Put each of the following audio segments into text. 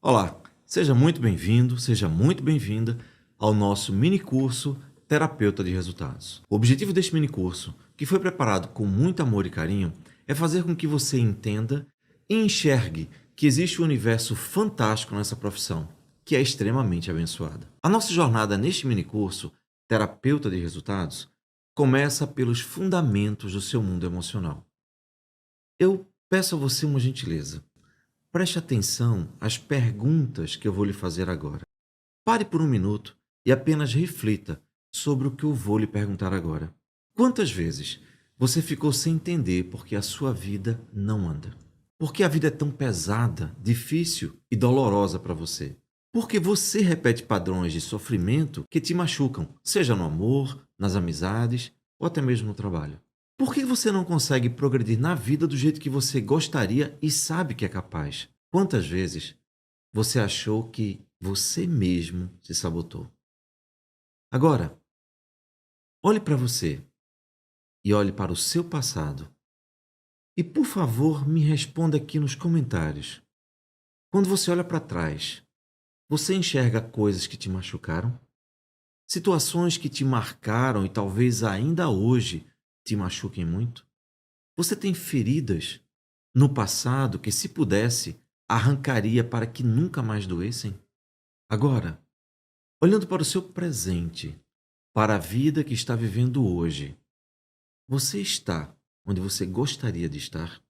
Olá, seja muito bem-vindo, seja muito bem-vinda ao nosso mini curso Terapeuta de Resultados. O objetivo deste mini curso, que foi preparado com muito amor e carinho, é fazer com que você entenda e enxergue que existe um universo fantástico nessa profissão, que é extremamente abençoada. A nossa jornada neste mini curso, Terapeuta de Resultados, começa pelos fundamentos do seu mundo emocional. Eu peço a você uma gentileza. Preste atenção às perguntas que eu vou lhe fazer agora. Pare por um minuto e apenas reflita sobre o que eu vou lhe perguntar agora. Quantas vezes você ficou sem entender porque a sua vida não anda? Por que a vida é tão pesada, difícil e dolorosa para você? Porque você repete padrões de sofrimento que te machucam, seja no amor, nas amizades ou até mesmo no trabalho. Por que você não consegue progredir na vida do jeito que você gostaria e sabe que é capaz? Quantas vezes você achou que você mesmo se sabotou? Agora, olhe para você e olhe para o seu passado. E, por favor, me responda aqui nos comentários. Quando você olha para trás, você enxerga coisas que te machucaram? Situações que te marcaram e talvez ainda hoje te machuquem muito? Você tem feridas no passado que, se pudesse, arrancaria para que nunca mais doessem? Agora, olhando para o seu presente, para a vida que está vivendo hoje, você está onde você gostaria de estar?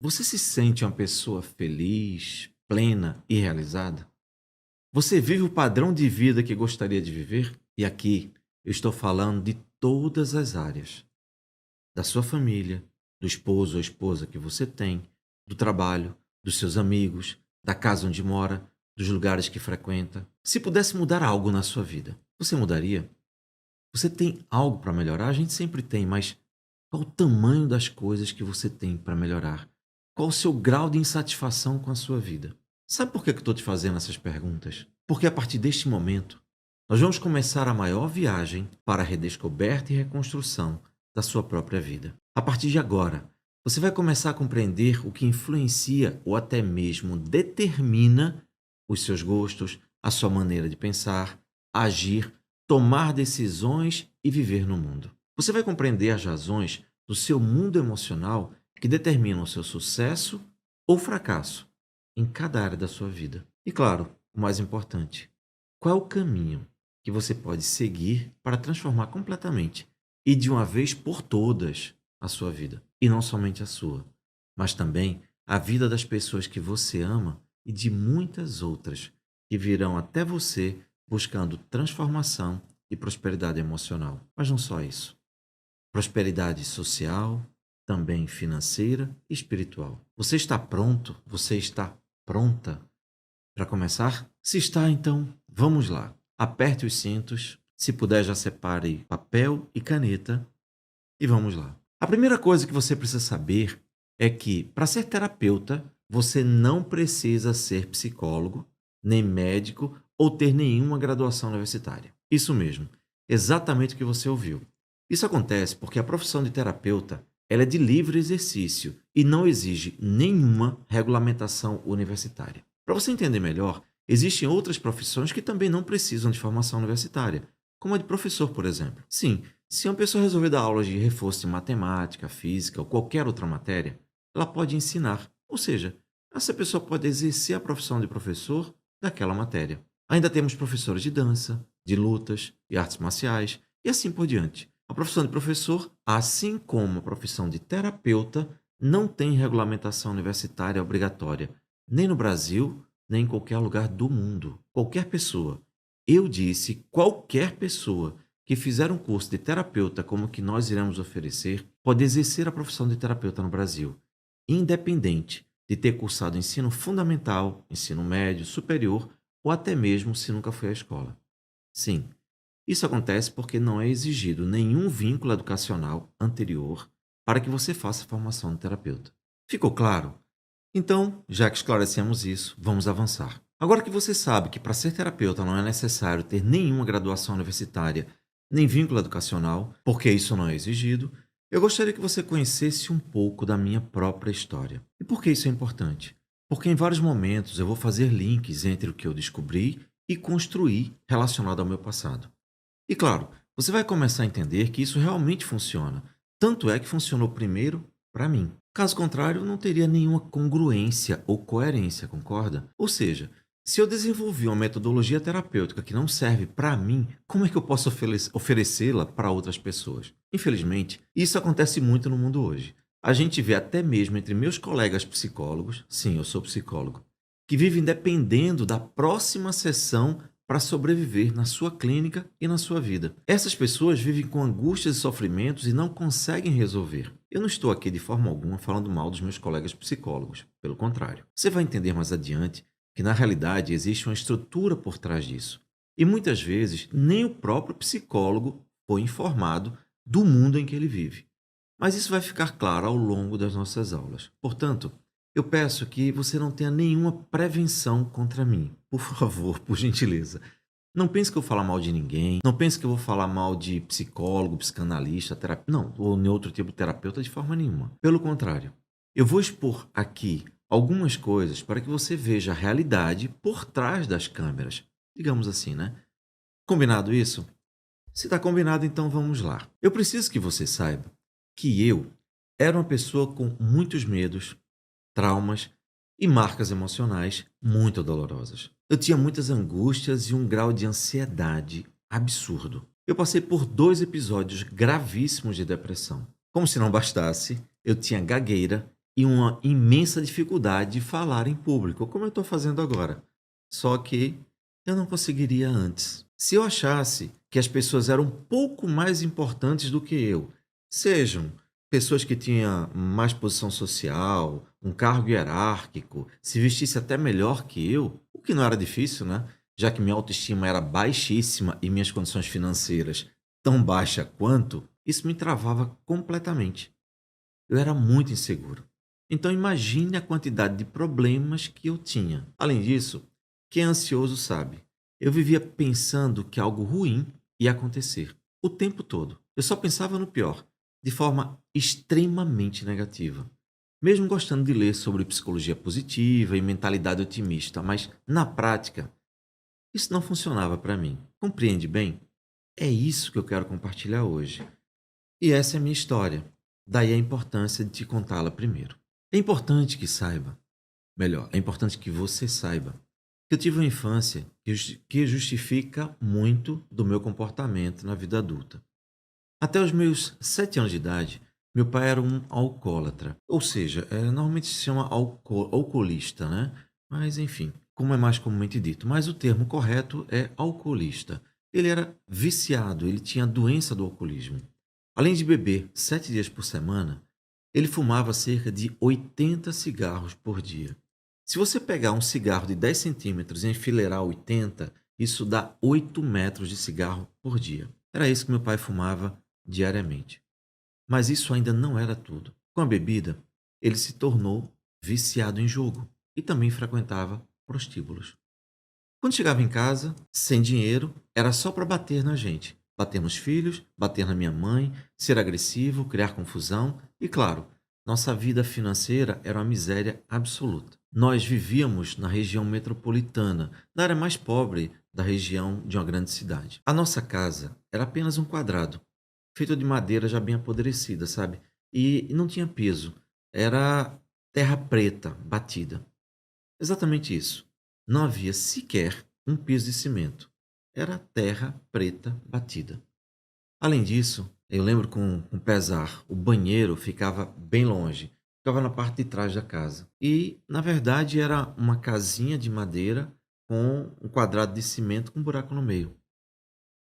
Você se sente uma pessoa feliz, plena e realizada? Você vive o padrão de vida que gostaria de viver? E aqui eu estou falando de todas as áreas. Da sua família, do esposo ou esposa que você tem, do trabalho, dos seus amigos, da casa onde mora, dos lugares que frequenta. Se pudesse mudar algo na sua vida, você mudaria? Você tem algo para melhorar? A gente sempre tem, mas qual o tamanho das coisas que você tem para melhorar? Qual o seu grau de insatisfação com a sua vida? Sabe por que eu estou te fazendo essas perguntas? Porque a partir deste momento, nós vamos começar a maior viagem para a redescoberta e reconstrução da sua própria vida. A partir de agora, você vai começar a compreender o que influencia ou até mesmo determina os seus gostos, a sua maneira de pensar, agir, tomar decisões e viver no mundo. Você vai compreender as razões do seu mundo emocional que determinam o seu sucesso ou fracasso em cada área da sua vida. E claro, o mais importante, qual é o caminho que você pode seguir para transformar completamente e de uma vez por todas a sua vida. E não somente a sua, mas também a vida das pessoas que você ama e de muitas outras que virão até você buscando transformação e prosperidade emocional. Mas não só isso. Prosperidade social, também financeira e espiritual. Você está pronto? Você está pronta para começar? Se está, então, vamos lá. Aperte os cintos, se puder já separe papel e caneta e vamos lá. A primeira coisa que você precisa saber é que, para ser terapeuta, você não precisa ser psicólogo, nem médico ou ter nenhuma graduação universitária. Isso mesmo, exatamente o que você ouviu. Isso acontece porque a profissão de terapeuta ela é de livre exercício e não exige nenhuma regulamentação universitária. Para você entender melhor, existem outras profissões que também não precisam de formação universitária, como a de professor, por exemplo. Sim, se uma pessoa resolver dar aulas de reforço de matemática, física ou qualquer outra matéria, ela pode ensinar, ou seja, essa pessoa pode exercer a profissão de professor daquela matéria. Ainda temos professores de dança, de lutas e artes marciais e assim por diante. A profissão de professor, assim como a profissão de terapeuta, não tem regulamentação universitária obrigatória, nem no Brasil, nem em qualquer lugar do mundo. Qualquer pessoa, eu disse qualquer pessoa que fizer um curso de terapeuta como o que nós iremos oferecer, pode exercer a profissão de terapeuta no Brasil, independente de ter cursado ensino fundamental, ensino médio, superior ou até mesmo se nunca foi à escola. Sim, isso acontece porque não é exigido nenhum vínculo educacional anterior para que você faça a formação de terapeuta. Ficou claro? Então, já que esclarecemos isso, vamos avançar. Agora que você sabe que para ser terapeuta não é necessário ter nenhuma graduação universitária nem vínculo educacional, porque isso não é exigido, eu gostaria que você conhecesse um pouco da minha própria história. E por que isso é importante? Porque em vários momentos eu vou fazer links entre o que eu descobri e construí relacionado ao meu passado. E claro, você vai começar a entender que isso realmente funciona. Tanto é que funcionou primeiro para mim. Caso contrário, não teria nenhuma congruência ou coerência, concorda? Ou seja, se eu desenvolvi uma metodologia terapêutica que não serve para mim, como é que eu posso oferecê-la para outras pessoas? Infelizmente, isso acontece muito no mundo hoje. A gente vê até mesmo entre meus colegas psicólogos, sim, eu sou psicólogo, que vivem dependendo da próxima sessão para sobreviver na sua clínica e na sua vida. Essas pessoas vivem com angústias e sofrimentos e não conseguem resolver. Eu não estou aqui de forma alguma falando mal dos meus colegas psicólogos, pelo contrário. Você vai entender mais adiante que na realidade existe uma estrutura por trás disso. E muitas vezes nem o próprio psicólogo foi informado do mundo em que ele vive. Mas isso vai ficar claro ao longo das nossas aulas. Portanto, eu peço que você não tenha nenhuma prevenção contra mim. Por favor, por gentileza. Não pense que eu vou falar mal de ninguém. Não pense que eu vou falar mal de psicólogo, psicanalista, terapeuta. Não, ou nem outro tipo de terapeuta de forma nenhuma. Pelo contrário, eu vou expor aqui algumas coisas para que você veja a realidade por trás das câmeras. Digamos assim, né? Combinado isso? Se está combinado, então vamos lá. Eu preciso que você saiba que eu era uma pessoa com muitos medos, traumas e marcas emocionais muito dolorosas. Eu tinha muitas angústias e um grau de ansiedade absurdo. Eu passei por 2 episódios gravíssimos de depressão. Como se não bastasse, eu tinha gagueira e uma imensa dificuldade de falar em público, como eu estou fazendo agora. Só que eu não conseguiria antes. Se eu achasse que as pessoas eram um pouco mais importantes do que eu, sejam pessoas que tinham mais posição social, um cargo hierárquico, se vestisse até melhor que eu, o que não era difícil, né? Já que minha autoestima era baixíssima e minhas condições financeiras tão baixa quanto, isso me travava completamente. Eu era muito inseguro. Então imagine a quantidade de problemas que eu tinha. Além disso, quem é ansioso sabe, eu vivia pensando que algo ruim ia acontecer o tempo todo. Eu só pensava no pior, de forma extremamente negativa. Mesmo gostando de ler sobre psicologia positiva e mentalidade otimista, mas na prática, isso não funcionava para mim. Compreende bem? É isso que eu quero compartilhar hoje. E essa é a minha história. Daí a importância de te contá-la primeiro. É importante que saiba, melhor, é importante que você saiba, que eu tive uma infância que justifica muito do meu comportamento na vida adulta. Até os meus 7 anos de idade, meu pai era um alcoólatra. Ou seja, normalmente se chama alcoolista, né? Mas enfim, como é mais comumente dito. Mas o termo correto é alcoolista. Ele era viciado, ele tinha a doença do alcoolismo. Além de beber 7 dias por semana, ele fumava cerca de 80 cigarros por dia. Se você pegar um cigarro de 10 centímetros e enfileirar 80, isso dá 8 metros de cigarro por dia. Era isso que meu pai fumava diariamente. Mas isso ainda não era tudo. Com a bebida, ele se tornou viciado em jogo e também frequentava prostíbulos. Quando chegava em casa, sem dinheiro, era só para bater na gente. Bater nos filhos, bater na minha mãe, ser agressivo, criar confusão e, claro, nossa vida financeira era uma miséria absoluta. Nós vivíamos na região metropolitana, na área mais pobre da região de uma grande cidade. A nossa casa era apenas um quadrado, feito de madeira já bem apodrecida, sabe? E não tinha piso. Era terra preta, batida. Exatamente isso. Não havia sequer um piso de cimento. Era terra preta batida. Além disso, eu lembro com pesar, o banheiro ficava bem longe. Ficava na parte de trás da casa. E, na verdade, era uma casinha de madeira com um quadrado de cimento com um buraco no meio.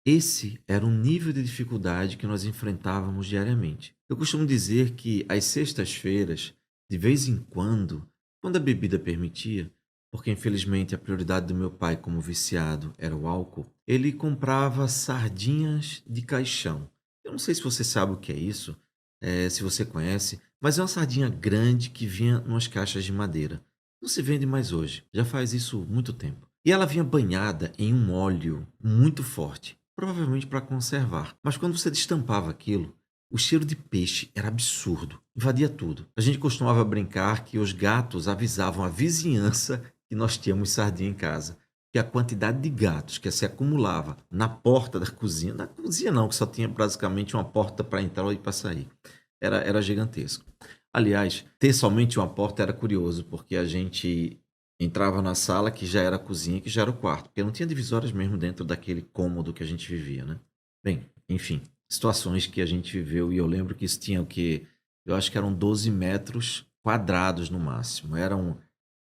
Esse era o nível de dificuldade que nós enfrentávamos diariamente. Eu costumo dizer que às sextas-feiras, de vez em quando a bebida permitia, porque infelizmente a prioridade do meu pai como viciado era o álcool, ele comprava sardinhas de caixão. Eu não sei se você sabe o que é isso, se você conhece, mas é uma sardinha grande que vinha em umas caixas de madeira. Não se vende mais hoje, já faz isso muito tempo. E ela vinha banhada em um óleo muito forte, provavelmente para conservar. Mas quando você destampava aquilo, O cheiro de peixe era absurdo, invadia tudo. A gente costumava brincar que os gatos avisavam a vizinhança que nós tínhamos sardinha em casa. Que a quantidade de gatos que se acumulava na porta da cozinha, na cozinha não, que só tinha basicamente uma porta para entrar e para sair, era gigantesco. Aliás, ter somente uma porta era curioso, porque a gente entrava na sala que já era a cozinha, que já era o quarto, porque não tinha divisórias mesmo dentro daquele cômodo que a gente vivia, né? Bem, enfim, situações que a gente viveu e eu lembro que isso tinha o quê? Eu acho que eram 12 metros quadrados no máximo. Eram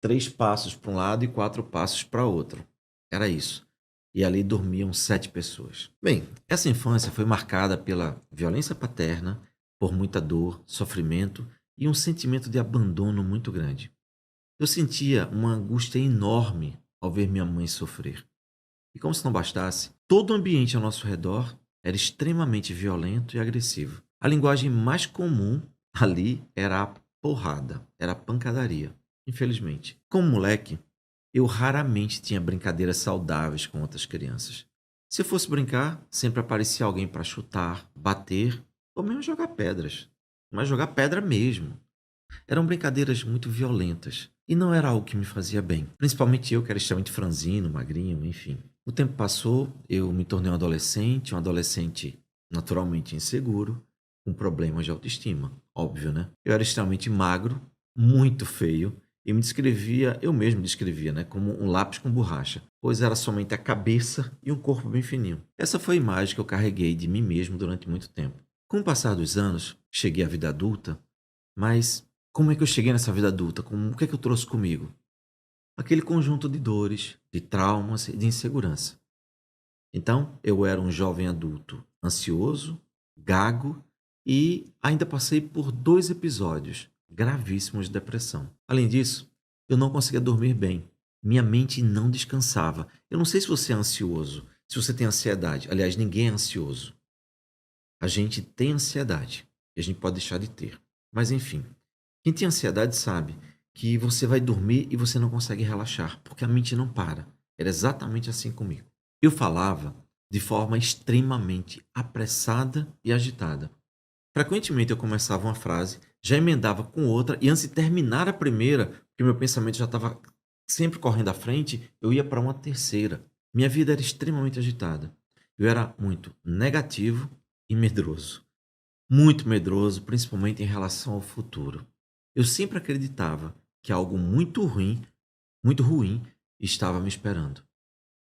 3 passos para um lado e 4 passos para outro. Era isso. E ali dormiam 7 pessoas. Bem, essa infância foi marcada pela violência paterna, por muita dor, sofrimento e um sentimento de abandono muito grande. Eu sentia uma angústia enorme ao ver minha mãe sofrer. E como se não bastasse, todo o ambiente ao nosso redor era extremamente violento e agressivo. A linguagem mais comum ali era a porrada, era a pancadaria, infelizmente. Como moleque, eu raramente tinha brincadeiras saudáveis com outras crianças. Se eu fosse brincar, sempre aparecia alguém para chutar, bater ou mesmo jogar pedras. Mas jogar pedra mesmo. Eram brincadeiras muito violentas e não era algo que me fazia bem. Principalmente eu, que era extremamente franzino, magrinho, enfim. O tempo passou, eu me tornei um adolescente naturalmente inseguro, com problemas de autoestima, óbvio, né? Eu era extremamente magro, muito feio e eu mesmo me descrevia, né, como um lápis com borracha, pois era somente a cabeça e um corpo bem fininho. Essa foi a imagem que eu carreguei de mim mesmo durante muito tempo. Com o passar dos anos, cheguei à vida adulta, mas como é que eu cheguei nessa vida adulta? O que é que eu trouxe comigo? Aquele conjunto de dores, de traumas e de insegurança. Então, eu era um jovem adulto ansioso, gago e ainda passei por 2 episódios gravíssimos de depressão. Além disso, eu não conseguia dormir bem. Minha mente não descansava. Eu não sei se você é ansioso, se você tem ansiedade. Aliás, ninguém é ansioso. A gente tem ansiedade e a gente pode deixar de ter. Mas enfim, quem tem ansiedade sabe que você vai dormir e você não consegue relaxar, porque a mente não para. Era exatamente assim comigo. Eu falava de forma extremamente apressada e agitada. Frequentemente eu começava uma frase, já emendava com outra, e antes de terminar a primeira, porque meu pensamento já estava sempre correndo à frente, eu ia para uma terceira. Minha vida era extremamente agitada. Eu era muito negativo e medroso. Muito medroso, principalmente em relação ao futuro. Eu sempre acreditava que algo muito ruim, estava me esperando.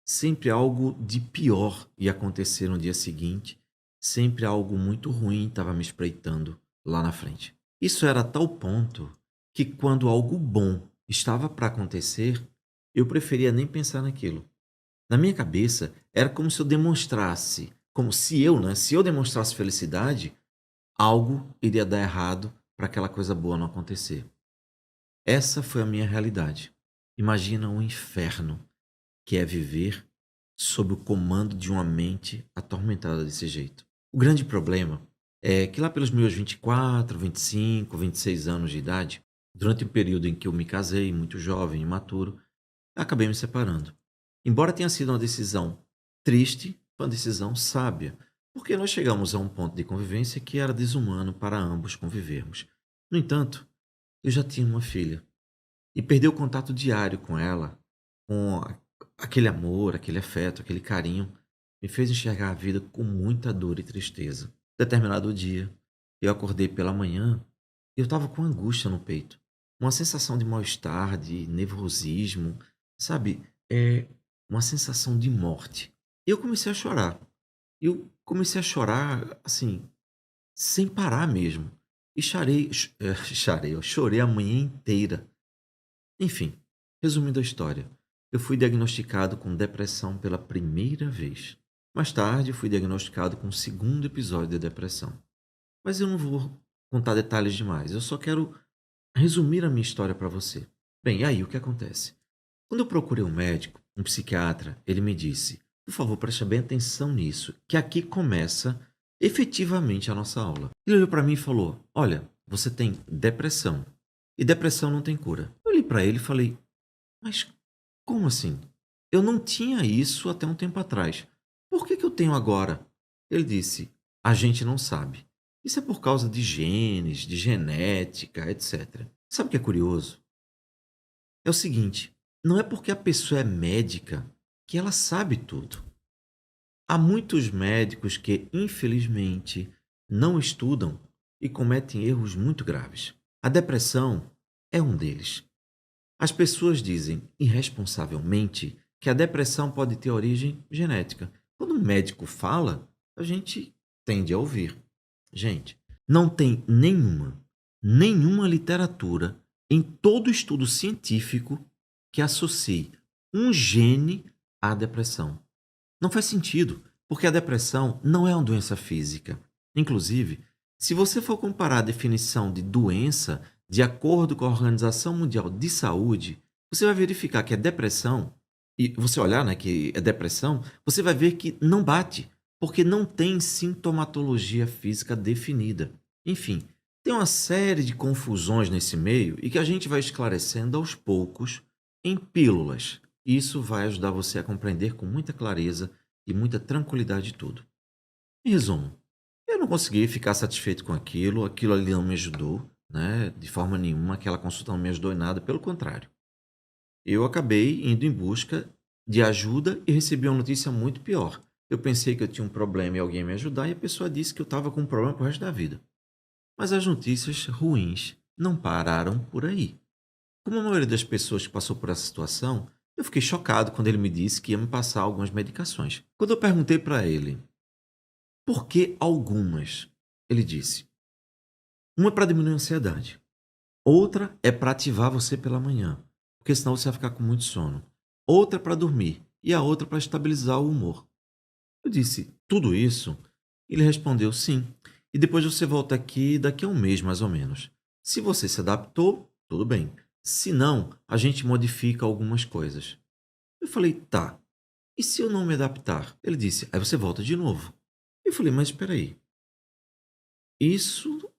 Sempre algo de pior ia acontecer no dia seguinte, sempre algo muito ruim estava me espreitando lá na frente. Isso era a tal ponto que quando algo bom estava para acontecer, eu preferia nem pensar naquilo. Na minha cabeça, era como se eu demonstrasse, como se eu, né, se eu demonstrasse felicidade, algo iria dar errado para aquela coisa boa não acontecer. Essa foi a minha realidade. Imagina um inferno que é viver sob o comando de uma mente atormentada desse jeito. O grande problema é que lá pelos meus 24, 25, 26 anos de idade, durante o período em que eu me casei, muito jovem e imaturo, acabei me separando. Embora tenha sido uma decisão triste, foi uma decisão sábia, porque nós chegamos a um ponto de convivência que era desumano para ambos convivermos. No entanto, eu já tinha uma filha e perder o contato diário com ela, com aquele amor, aquele afeto, aquele carinho, me fez enxergar a vida com muita dor e tristeza. Determinado dia, eu acordei pela manhã e eu estava com angústia no peito, uma sensação de mal-estar, de nervosismo, sabe? Uma sensação de morte. E eu comecei a chorar. Eu comecei a chorar, assim, sem parar mesmo. E eu chorei a manhã inteira. Enfim, resumindo a história, eu fui diagnosticado com depressão pela primeira vez. Mais tarde, fui diagnosticado com o segundo episódio de depressão. Mas eu não vou contar detalhes demais, eu só quero resumir a minha história para você. Bem, e aí o que acontece? Quando eu procurei um médico, um psiquiatra, ele me disse: por favor, preste bem atenção nisso, que aqui começa efetivamente a nossa aula. Ele olhou para mim e falou: olha, você tem depressão e depressão não tem cura. Eu olhei para ele e falei: mas como assim? Eu não tinha isso até um tempo atrás. Por que eu tenho agora? Ele disse: a gente não sabe. Isso é por causa de genes, de genética, etc. Sabe o que é curioso? É o seguinte, não é porque a pessoa é médica que ela sabe tudo. Há muitos médicos que, infelizmente, não estudam e cometem erros muito graves. A depressão é um deles. As pessoas dizem, irresponsavelmente, que a depressão pode ter origem genética. Quando um médico fala, a gente tende a ouvir. Gente, não tem nenhuma literatura em todo estudo científico que associe um gene à depressão. Não faz sentido, porque a depressão não é uma doença física. Inclusive, se você for comparar a definição de doença de acordo com a Organização Mundial de Saúde, você vai verificar que a depressão, e você olhar, né, que é depressão, você vai ver que não bate, porque não tem sintomatologia física definida. Enfim, tem uma série de confusões nesse meio e que a gente vai esclarecendo aos poucos em pílulas. Isso vai ajudar você a compreender com muita clareza e muita tranquilidade tudo. Em resumo, eu não consegui ficar satisfeito com aquilo ali não me ajudou, né, de forma nenhuma, aquela consulta não me ajudou em nada, pelo contrário. Eu acabei indo em busca de ajuda e recebi uma notícia muito pior. Eu pensei que eu tinha um problema e alguém ia me ajudar e a pessoa disse que eu estava com um problema pro resto da vida. Mas as notícias ruins não pararam por aí. Como a maioria das pessoas que passou por essa situação, eu fiquei chocado quando ele me disse que ia me passar algumas medicações. Quando eu perguntei para ele por que algumas, ele disse: uma é para diminuir a ansiedade, outra é para ativar você pela manhã, porque senão você vai ficar com muito sono, outra é para dormir e a outra para estabilizar o humor. Eu disse: tudo isso? Ele respondeu: sim. E depois você volta aqui daqui a um mês, mais ou menos. Se você se adaptou, tudo bem. Se não, a gente modifica algumas coisas. Eu falei: tá. E se eu não me adaptar? Ele disse: aí você volta de novo. Eu falei: mas espera aí. Isso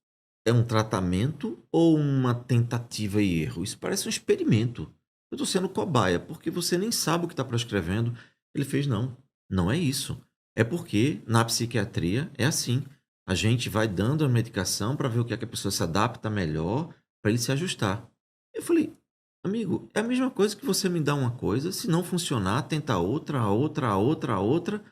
é um tratamento ou uma tentativa e erro? Isso parece um experimento. Eu estou sendo cobaia, porque você nem sabe o que está prescrevendo. Ele fez: não, não é isso. É porque na psiquiatria é assim. A gente vai dando a medicação para ver o que é que a pessoa se adapta melhor para ele se ajustar. Eu falei: amigo, é a mesma coisa que você me dá uma coisa, se não funcionar, tenta outra, a outra, a outra, a outra.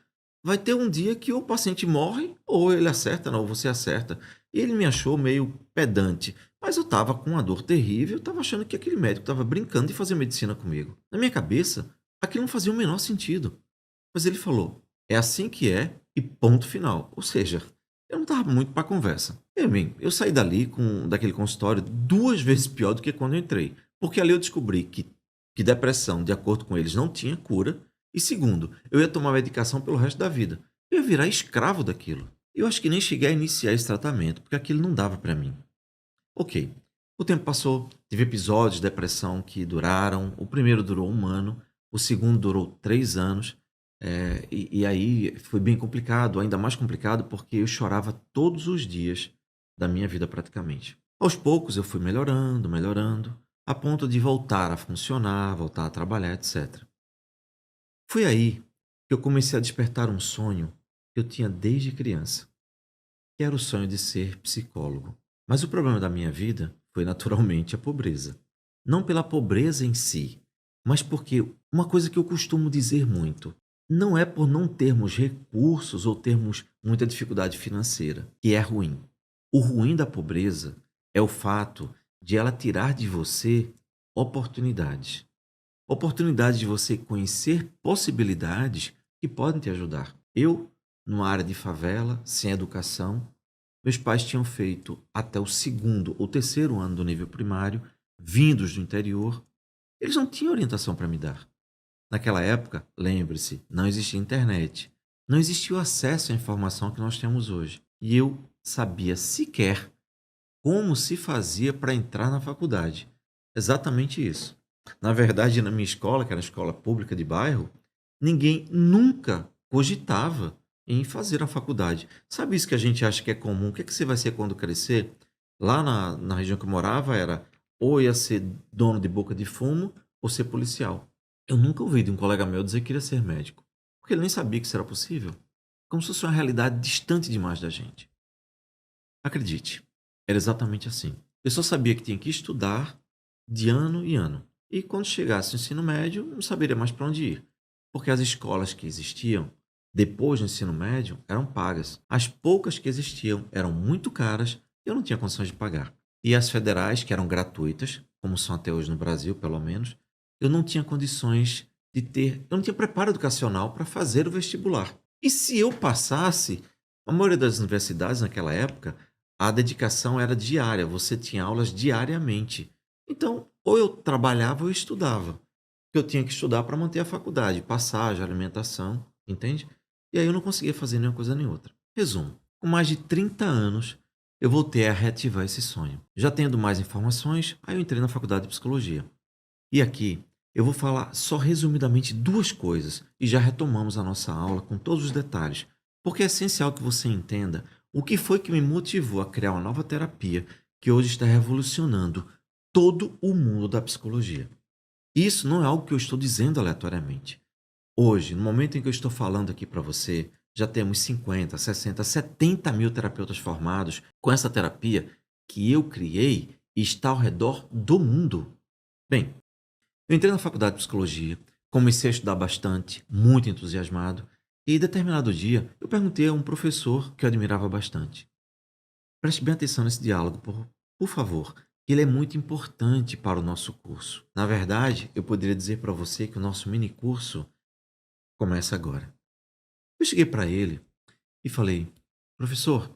Vai ter um dia que o paciente morre, ou ele acerta, não, ou você acerta. E ele me achou meio pedante, mas eu estava com uma dor terrível, eu estava achando que aquele médico estava brincando de fazer medicina comigo. Na minha cabeça, aquilo não fazia o menor sentido. Mas ele falou: é assim que é e ponto final. Ou seja, eu não estava muito para conversa. E, bem, eu saí daquele consultório 2 vezes pior do que quando eu entrei. Porque ali eu descobri que depressão, de acordo com eles, não tinha cura. E segundo, eu ia tomar medicação pelo resto da vida. Eu ia virar escravo daquilo. Eu acho que nem cheguei a iniciar esse tratamento, porque aquilo não dava para mim. Ok, o tempo passou, tive episódios de depressão que duraram. O primeiro durou 1 ano, o segundo durou 3 anos. E aí foi bem complicado, ainda mais complicado porque eu chorava todos os dias da minha vida praticamente. Aos poucos eu fui melhorando, melhorando, a ponto de voltar a funcionar, voltar a trabalhar, etc. Foi aí que eu comecei a despertar um sonho que eu tinha desde criança, que era o sonho de ser psicólogo. Mas o problema da minha vida foi naturalmente a pobreza. Não pela pobreza em si, mas porque uma coisa que eu costumo dizer muito, não é por não termos recursos ou termos muita dificuldade financeira que é ruim. O ruim da pobreza é o fato de ela tirar de você oportunidades. Oportunidade de você conhecer possibilidades que podem te ajudar. Eu, numa área de favela, sem educação, meus pais tinham feito até o segundo ou terceiro ano do nível primário, vindos do interior. Eles não tinham orientação para me dar. Naquela época, lembre-se, não existia internet. Não existia o acesso à informação que nós temos hoje. E eu sabia sequer como se fazia para entrar na faculdade. Exatamente isso. Na verdade, na minha escola, que era a escola pública de bairro, ninguém nunca cogitava em fazer a faculdade. Sabe isso que a gente acha que é comum? O que é que você vai ser quando crescer? Lá na região que eu morava era ou ia ser dono de boca de fumo ou ser policial. Eu nunca ouvi de um colega meu dizer que queria ser médico, porque ele nem sabia que isso era possível. Como se fosse uma realidade distante demais da gente. Acredite, era exatamente assim. Eu só sabia que tinha que estudar de ano em ano. E quando chegasse o ensino médio, não saberia mais para onde ir. Porque as escolas que existiam depois do ensino médio eram pagas. As poucas que existiam eram muito caras e eu não tinha condições de pagar. E as federais, que eram gratuitas, como são até hoje no Brasil, pelo menos, eu não tinha condições de ter. Eu não tinha preparo educacional para fazer o vestibular. E se eu passasse, a maioria das universidades naquela época a dedicação era diária, você tinha aulas diariamente. Então, ou eu trabalhava ou eu estudava. Porque eu tinha que estudar para manter a faculdade, passagem, alimentação, entende? E aí eu não conseguia fazer nenhuma coisa nem outra. Resumo: com mais de 30 anos, eu voltei a reativar esse sonho. Já tendo mais informações, aí eu entrei na faculdade de psicologia. E aqui eu vou falar só resumidamente duas coisas e já retomamos a nossa aula com todos os detalhes, porque é essencial que você entenda o que foi que me motivou a criar uma nova terapia que hoje está revolucionando todo o mundo da psicologia. Isso não é algo que eu estou dizendo aleatoriamente. Hoje, no momento em que eu estou falando aqui para você, já temos 50, 60, 70 mil terapeutas formados com essa terapia que eu criei e está ao redor do mundo. Bem, eu entrei na faculdade de psicologia, comecei a estudar bastante, muito entusiasmado, e determinado dia eu perguntei a um professor que eu admirava bastante. Preste bem atenção nesse diálogo, por favor, que ele é muito importante para o nosso curso. Na verdade, eu poderia dizer para você que o nosso mini curso começa agora. Eu cheguei para ele e falei: professor,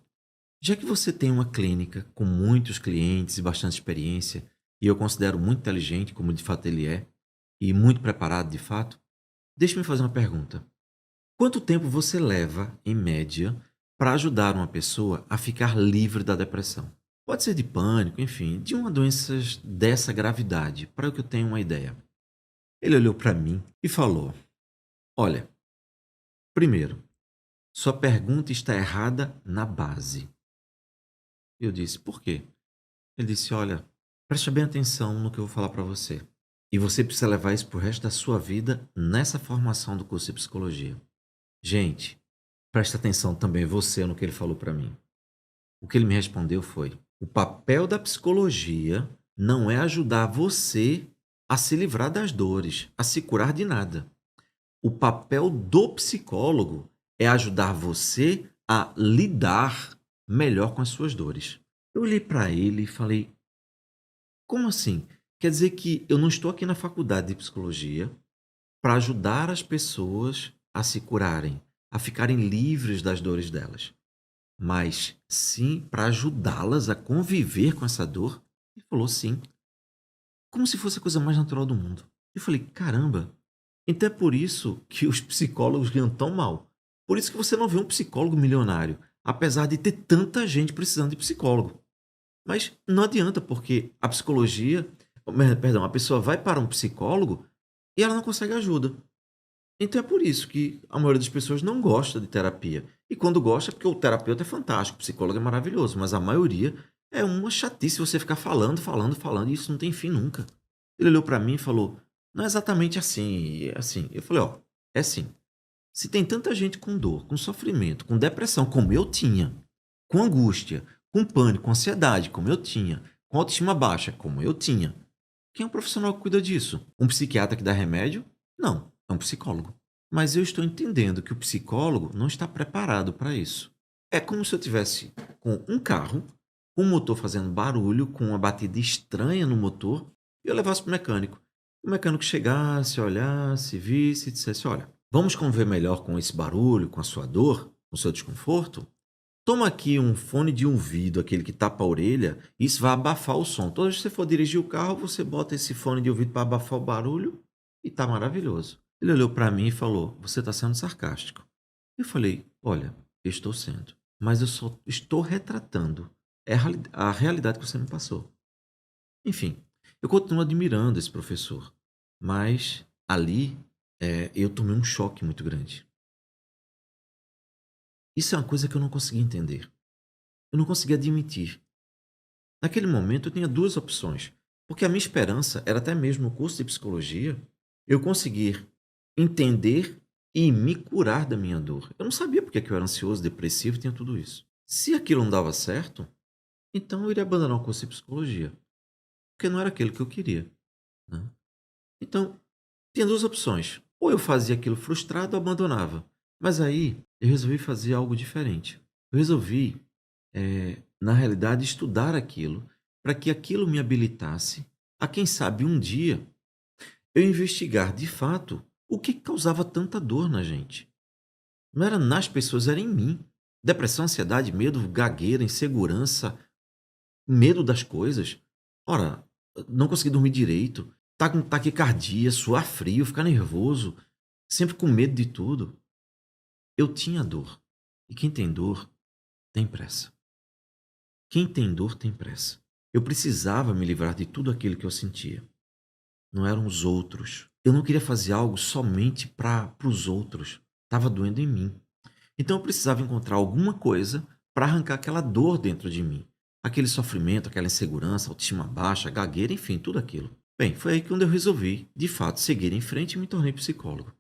já que você tem uma clínica com muitos clientes e bastante experiência, e eu considero muito inteligente, como de fato ele é, e muito preparado de fato, deixe-me fazer uma pergunta. Quanto tempo você leva, em média, para ajudar uma pessoa a ficar livre da depressão? Pode ser de pânico, enfim, de uma doença dessa gravidade, para que eu tenha uma ideia. Ele olhou para mim e falou: olha, primeiro, sua pergunta está errada na base. Eu disse: por quê? Ele disse: olha, preste bem atenção no que eu vou falar para você. E você precisa levar isso pro resto da sua vida nessa formação do curso de psicologia. Gente, presta atenção também você no que ele falou para mim. O que ele me respondeu foi: o papel da psicologia não é ajudar você a se livrar das dores, a se curar de nada. O papel do psicólogo é ajudar você a lidar melhor com as suas dores. Eu olhei para ele e falei: como assim? Quer dizer que eu não estou aqui na faculdade de psicologia para ajudar as pessoas a se curarem, a ficarem livres das dores delas, mas sim para ajudá-las a conviver com essa dor? Ele falou: sim, como se fosse a coisa mais natural do mundo. Eu falei: caramba, então é por isso que os psicólogos ganham tão mal. Por isso que você não vê um psicólogo milionário, apesar de ter tanta gente precisando de psicólogo. Mas não adianta, porque a psicologia, perdão, a pessoa vai para um psicólogo e ela não consegue ajuda. Então é por isso que a maioria das pessoas não gosta de terapia. E quando gosta é porque o terapeuta é fantástico, o psicólogo é maravilhoso, mas a maioria é uma chatice você ficar falando, falando, falando, e isso não tem fim nunca. Ele olhou para mim e falou: não é exatamente assim, é assim. Eu falei: ó, é assim. Se tem tanta gente com dor, com sofrimento, com depressão, como eu tinha, com angústia, com pânico, com ansiedade, como eu tinha, com autoestima baixa, como eu tinha, quem é um profissional que cuida disso? Um psiquiatra que dá remédio? Não, é um psicólogo. Mas eu estou entendendo que o psicólogo não está preparado para isso. É como se eu tivesse com um carro, com o motor fazendo barulho, com uma batida estranha no motor, e eu levasse para o mecânico. O mecânico chegasse, olhasse, visse e dissesse: olha, vamos conviver melhor com esse barulho, com a sua dor, com o seu desconforto? Toma aqui um fone de ouvido, aquele que tapa a orelha, e isso vai abafar o som. Toda vez que você for dirigir o carro, você bota esse fone de ouvido para abafar o barulho e tá maravilhoso. Ele olhou para mim e falou: você está sendo sarcástico. Eu falei: olha, eu estou sendo, mas eu só estou retratando a realidade que você me passou. Enfim, eu continuo admirando esse professor, mas ali eu tomei um choque muito grande. Isso é uma coisa que eu não consegui entender. Eu não consegui admitir. Naquele momento eu tinha duas opções, porque a minha esperança era até mesmo no curso de psicologia eu conseguir entender e me curar da minha dor. Eu não sabia porque que eu era ansioso, depressivo, tinha tudo isso. Se aquilo não dava certo, Então eu iria abandonar o curso de psicologia, porque não era aquilo que eu queria, né. Então, tinha 2 opções, ou eu fazia aquilo frustrado ou abandonava. Mas aí eu resolvi fazer algo diferente. Eu resolvi, na realidade, estudar aquilo, para que aquilo me habilitasse a, quem sabe, um dia eu investigar de fato o que causava tanta dor na gente. Não era nas pessoas, era em mim. Depressão, ansiedade, medo, gagueira, insegurança, medo das coisas. Ora, não conseguir dormir direito, tá com taquicardia, suar frio, ficar nervoso, sempre com medo de tudo. Eu tinha dor. E quem tem dor tem pressa. Quem tem dor tem pressa. Eu precisava me livrar de tudo aquilo que eu sentia. Não eram os outros. Eu não queria fazer algo somente para os outros. Estava doendo em mim. Então eu precisava encontrar alguma coisa para arrancar aquela dor dentro de mim. Aquele sofrimento, aquela insegurança, autoestima baixa, gagueira, enfim, tudo aquilo. Bem, foi aí que eu resolvi, de fato, seguir em frente e me tornei psicólogo.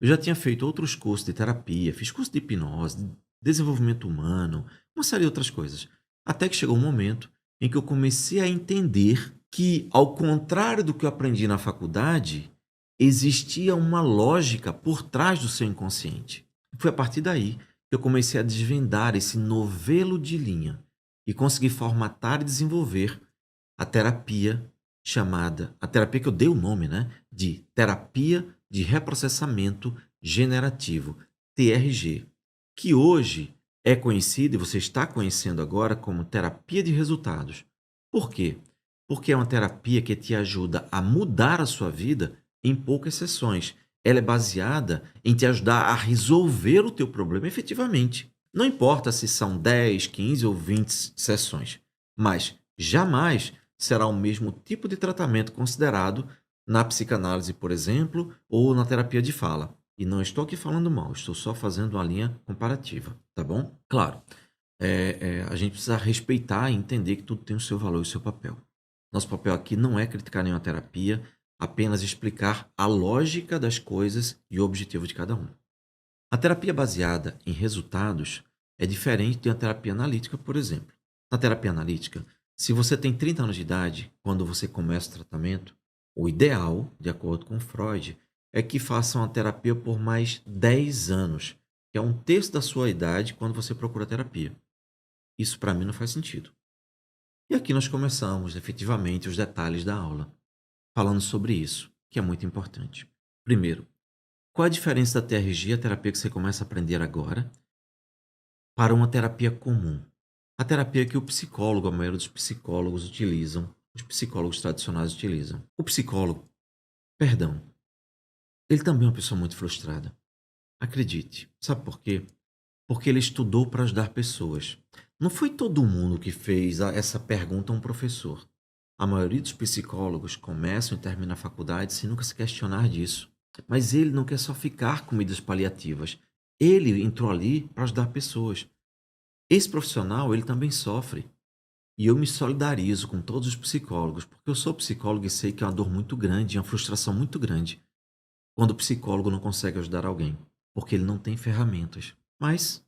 Eu já tinha feito outros cursos de terapia, fiz curso de hipnose, de desenvolvimento humano, uma série de outras coisas. Até que chegou um momento em que eu comecei a entender que, ao contrário do que eu aprendi na faculdade, existia uma lógica por trás do seu inconsciente. Foi a partir daí que eu comecei a desvendar esse novelo de linha e consegui formatar e desenvolver a terapia a terapia que eu dei o nome, né, de terapia de reprocessamento generativo, TRG, que hoje é conhecida e você está conhecendo agora como terapia de resultados. Por quê? Porque é uma terapia que te ajuda a mudar a sua vida em poucas sessões. Ela é baseada em te ajudar a resolver o teu problema efetivamente. Não importa se são 10, 15 ou 20 sessões, mas jamais será o mesmo tipo de tratamento considerado na psicanálise, por exemplo, ou na terapia de fala. E não estou aqui falando mal, estou só fazendo uma linha comparativa, tá bom? Claro, a gente precisa respeitar e entender que tudo tem o seu valor e o seu papel. Nosso papel aqui não é criticar nenhuma terapia, apenas explicar a lógica das coisas e o objetivo de cada um. A terapia baseada em resultados é diferente de uma terapia analítica, por exemplo. Na terapia analítica, se você tem 30 anos de idade, quando você começa o tratamento, o ideal, de acordo com Freud, é que faça uma terapia por mais 10 anos, que é um terço da sua idade quando você procura terapia. Isso para mim não faz sentido. E aqui nós começamos efetivamente os detalhes da aula, falando sobre isso, que é muito importante. Primeiro, qual a diferença da TRG, a terapia que você começa a aprender agora, para uma terapia comum? A terapia que o psicólogo, a maioria dos psicólogos utilizam, os psicólogos tradicionais utilizam. O psicólogo, perdão, ele também é uma pessoa muito frustrada. Acredite. Sabe por quê? Porque ele estudou para ajudar pessoas. Não foi todo mundo que fez essa pergunta a um professor. A maioria dos psicólogos começam e terminam a faculdade sem nunca se questionar disso. Mas ele não quer só ficar com medidas paliativas. Ele entrou ali para ajudar pessoas. Esse profissional, ele também sofre. E eu me solidarizo com todos os psicólogos, porque eu sou psicólogo e sei que é uma dor muito grande, é uma frustração muito grande, quando o psicólogo não consegue ajudar alguém, porque ele não tem ferramentas. Mas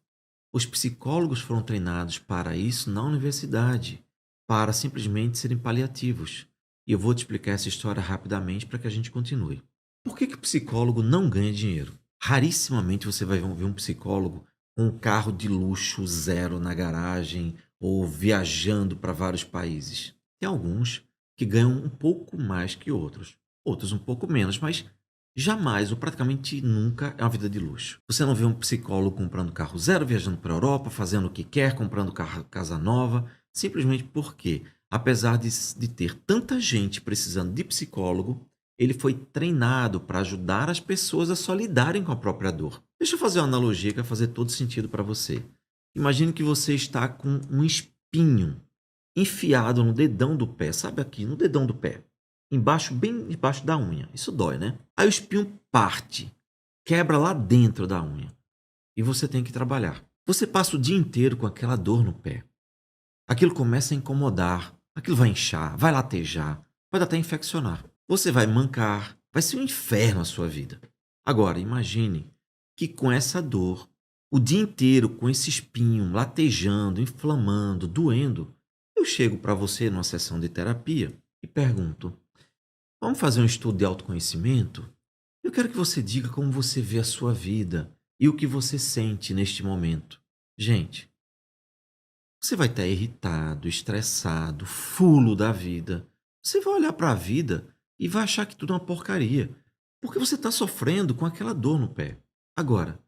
os psicólogos foram treinados para isso na universidade, para simplesmente serem paliativos. E eu vou te explicar essa história rapidamente para que a gente continue. Por que o psicólogo não ganha dinheiro? Rarissimamente você vai ver um psicólogo com um carro de luxo zero na garagem ou viajando para vários países. Tem alguns que ganham um pouco mais que outros um pouco menos, mas jamais ou praticamente nunca é uma vida de luxo. Você não vê um psicólogo comprando carro zero, viajando para a Europa, fazendo o que quer, comprando casa nova, simplesmente porque, apesar de ter tanta gente precisando de psicólogo, ele foi treinado para ajudar as pessoas a só lidarem com a própria dor. Deixa eu fazer uma analogia que vai fazer todo sentido para você. Imagine que você está com um espinho enfiado no dedão do pé, sabe aqui, no dedão do pé, embaixo, bem embaixo da unha. Isso dói, né? Aí o espinho parte, quebra lá dentro da unha e você tem que trabalhar. Você passa o dia inteiro com aquela dor no pé. Aquilo começa a incomodar, aquilo vai inchar, vai latejar, pode até infeccionar. Você vai mancar, vai ser um inferno a sua vida. Agora, imagine que com essa dor, o dia inteiro com esse espinho latejando, inflamando, doendo, Eu chego para você numa sessão de terapia e pergunto: vamos fazer um estudo de autoconhecimento? Eu quero que você diga como você vê a sua vida e o que você sente neste momento. Gente, você vai estar irritado, estressado, fulo da vida. Você vai olhar para a vida e vai achar que tudo é uma porcaria, porque você está sofrendo com aquela dor no pé. Agora,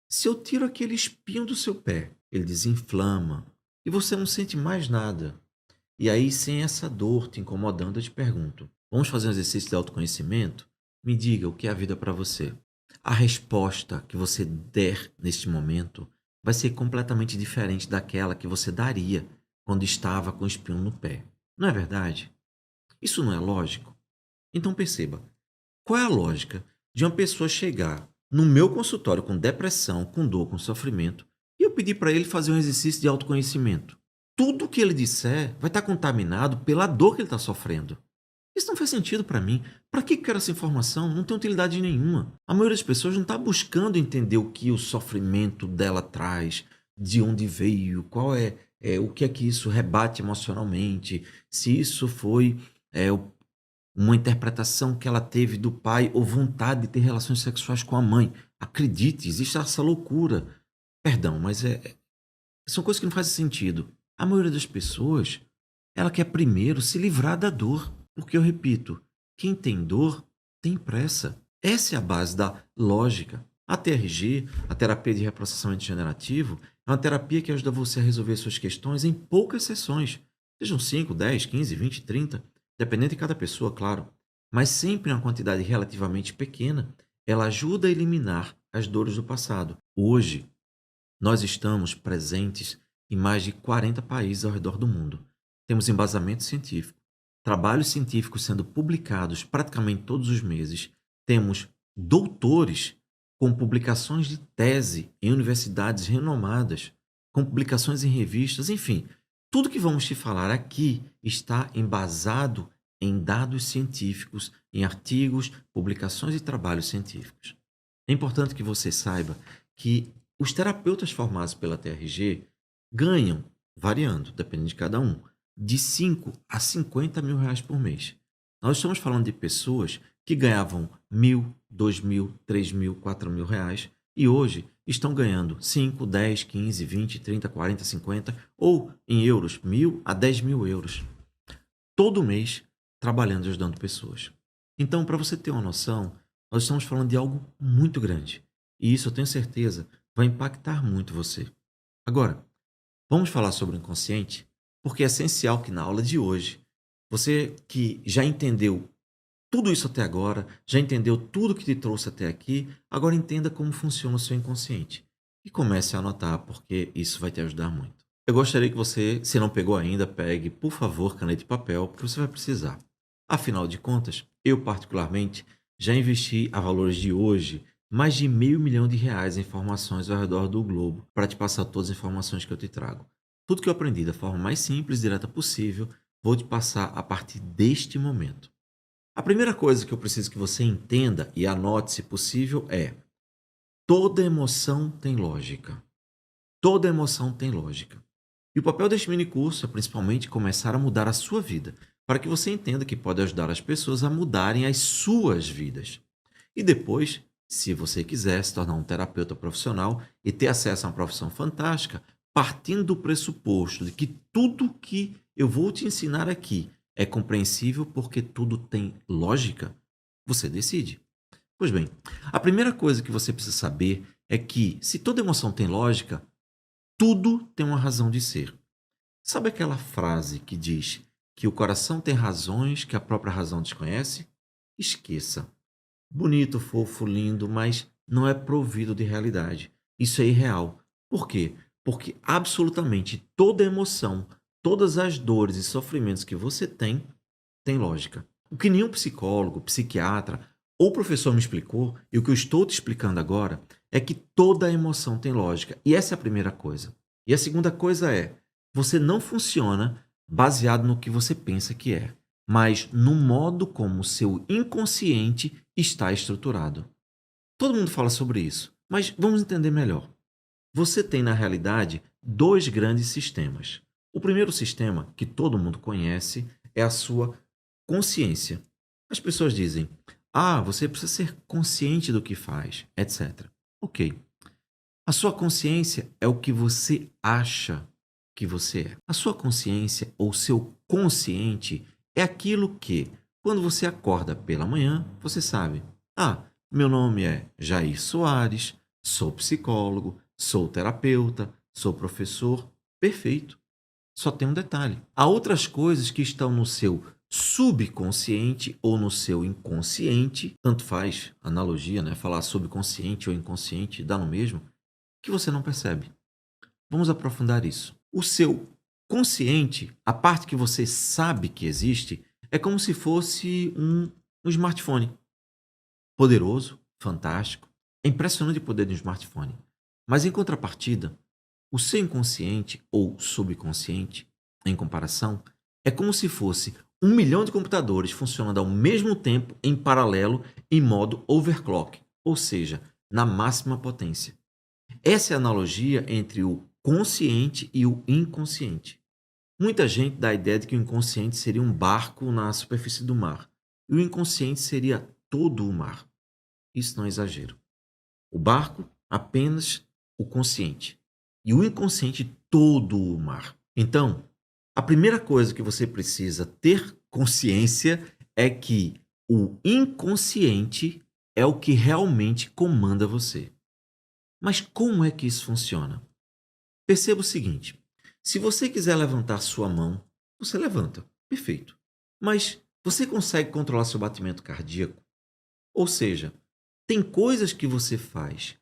se eu tiro aquele espinho do seu pé, ele desinflama e você não sente mais nada. E aí, sem essa dor te incomodando, eu te pergunto: vamos fazer um exercício de autoconhecimento? Me diga o que é a vida para você. A resposta que você der neste momento vai ser completamente diferente daquela que você daria quando estava com o espinho no pé. Não é verdade? Isso não é lógico? Então perceba, qual é a lógica de uma pessoa chegar no meu consultório com depressão, com dor, com sofrimento, e eu pedir para ele fazer um exercício de autoconhecimento? Tudo que ele disser vai estar contaminado pela dor que ele está sofrendo. Isso não faz sentido para mim. Para que eu quero essa informação? Não tem utilidade nenhuma. A maioria das pessoas não está buscando entender o que o sofrimento dela traz, de onde veio, o que é que isso rebate emocionalmente, se isso foi uma interpretação que ela teve do pai ou vontade de ter relações sexuais com a mãe. Acredite, existe essa loucura. Perdão, mas são coisas que não fazem sentido. A maioria das pessoas, ela quer primeiro se livrar da dor. Porque eu repito, quem tem dor tem pressa. Essa é a base da lógica. A TRG, a terapia de reprocessamento generativo, é uma terapia que ajuda você a resolver suas questões em poucas sessões. Sejam 5, 10, 15, 20, 30, dependendo de cada pessoa, claro. Mas sempre em uma quantidade relativamente pequena, ela ajuda a eliminar as dores do passado. Hoje, nós estamos presentes em mais de 40 países ao redor do mundo. Temos embasamento científico, trabalhos científicos sendo publicados praticamente todos os meses. Temos doutores com publicações de tese em universidades renomadas, com publicações em revistas, enfim. Tudo que vamos te falar aqui está embasado em dados científicos, em artigos, publicações e trabalhos científicos. É importante que você saiba que os terapeutas formados pela TRG ganham, variando, dependendo de cada um, de 5 a 50 mil reais por mês. Nós estamos falando de pessoas que ganhavam 1.000, 2.000, 3.000, 4.000 reais e hoje estão ganhando 5, 10, 15, 20, 30, 40, 50 ou em euros, 1.000 a 10.000 euros. Todo mês trabalhando e ajudando pessoas. Então, para você ter uma noção, nós estamos falando de algo muito grande. E isso eu tenho certeza vai impactar muito você. Agora, vamos falar sobre o inconsciente? Porque é essencial que na aula de hoje, você que já entendeu tudo isso até agora, já entendeu tudo que te trouxe até aqui, agora entenda como funciona o seu inconsciente. E comece a anotar, porque isso vai te ajudar muito. Eu gostaria que você, se não pegou ainda, pegue, por favor, caneta e papel, porque você vai precisar. Afinal de contas, eu particularmente já investi a valores de hoje mais de R$ 500 mil em informações ao redor do globo para te passar todas as informações que eu te trago. Tudo que eu aprendi da forma mais simples e direta possível, vou te passar a partir deste momento. A primeira coisa que eu preciso que você entenda e anote, se possível, é: toda emoção tem lógica. Toda emoção tem lógica. E o papel deste mini curso é principalmente começar a mudar a sua vida, para que você entenda que pode ajudar as pessoas a mudarem as suas vidas. E depois, se você quiser se tornar um terapeuta profissional e ter acesso a uma profissão fantástica, partindo do pressuposto de que tudo que eu vou te ensinar aqui é compreensível porque tudo tem lógica, você decide. Pois bem, a primeira coisa que você precisa saber é que, se toda emoção tem lógica, tudo tem uma razão de ser. Sabe aquela frase que diz que o coração tem razões que a própria razão desconhece? Esqueça. Bonito, fofo, lindo, mas não é provido de realidade. Isso é irreal. Por quê? Porque absolutamente toda emoção, todas as dores e sofrimentos que você tem lógica. O que nenhum psicólogo, psiquiatra ou professor me explicou, e o que eu estou te explicando agora, é que toda emoção tem lógica. E essa é a primeira coisa. E a segunda coisa é: você não funciona baseado no que você pensa que é, mas no modo como o seu inconsciente está estruturado. Todo mundo fala sobre isso, mas vamos entender melhor. Você tem, na realidade, dois grandes sistemas. O primeiro sistema, que todo mundo conhece, é a sua consciência. As pessoas dizem: ah, você precisa ser consciente do que faz, etc. Ok. A sua consciência é o que você acha que você é. A sua consciência ou seu consciente é aquilo que, quando você acorda pela manhã, você sabe: ah, meu nome é Jair Soares, sou psicólogo, sou terapeuta, sou professor. Perfeito. Só tem um detalhe: há outras coisas que estão no seu subconsciente ou no seu inconsciente, tanto faz analogia, né? Falar subconsciente ou inconsciente dá no mesmo, que você não percebe. Vamos aprofundar isso. O seu consciente, a parte que você sabe que existe, é como se fosse um smartphone. Poderoso, fantástico. É impressionante o poder de um smartphone. Mas em contrapartida, o seu inconsciente ou subconsciente, em comparação, é como se fosse 1 milhão de computadores funcionando ao mesmo tempo, em paralelo, em modo overclock, ou seja, na máxima potência. Essa é a analogia entre o consciente e o inconsciente. Muita gente dá a ideia de que o inconsciente seria um barco na superfície do mar e o inconsciente seria todo o mar. Isso não é exagero. O barco, apenas o consciente. E o inconsciente, todo o mar. Então, a primeira coisa que você precisa ter consciência é que o inconsciente é o que realmente comanda você. Mas como é que isso funciona? Perceba o seguinte: se você quiser levantar sua mão, você levanta. Perfeito. Mas você consegue controlar seu batimento cardíaco? Ou seja, tem coisas que você faz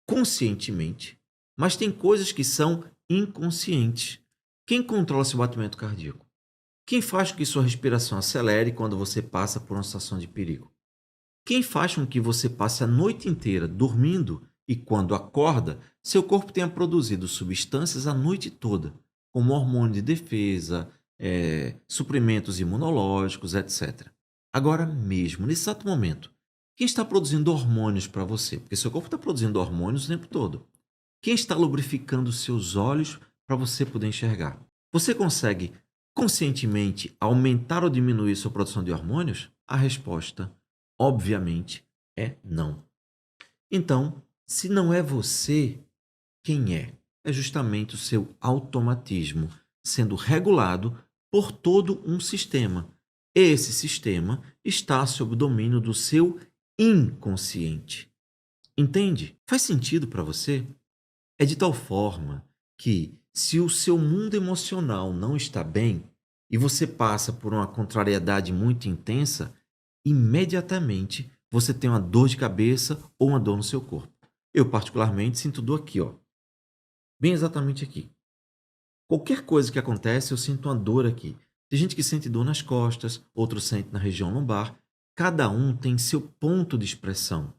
conscientemente, mas tem coisas que são inconscientes. Quem controla seu batimento cardíaco? Quem faz com que sua respiração acelere quando você passa por uma situação de perigo? Quem faz com que você passe a noite inteira dormindo e, quando acorda, seu corpo tenha produzido substâncias a noite toda, como hormônio de defesa, suprimentos imunológicos, etc. Agora mesmo, nesse exato momento, quem está produzindo hormônios para você? Porque seu corpo está produzindo hormônios o tempo todo. Quem está lubrificando seus olhos para você poder enxergar? Você consegue conscientemente aumentar ou diminuir sua produção de hormônios? A resposta, obviamente, é não. Então, se não é você, quem é? É justamente o seu automatismo sendo regulado por todo um sistema. Esse sistema está sob o domínio do seu inconsciente. Entende? Faz sentido para você? É de tal forma que, se o seu mundo emocional não está bem e você passa por uma contrariedade muito intensa, imediatamente você tem uma dor de cabeça ou uma dor no seu corpo. Eu, particularmente, sinto dor aqui, ó. Bem exatamente aqui. Qualquer coisa que acontece, eu sinto uma dor aqui. Tem gente que sente dor nas costas, outro sente na região lombar. Cada um tem seu ponto de expressão.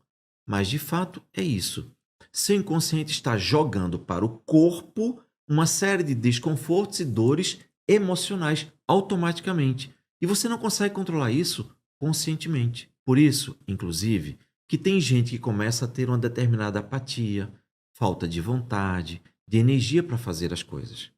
Mas, de fato, é isso. Seu inconsciente está jogando para o corpo uma série de desconfortos e dores emocionais automaticamente. E você não consegue controlar isso conscientemente. Por isso, inclusive, que tem gente que começa a ter uma determinada apatia, falta de vontade, de energia para fazer as coisas.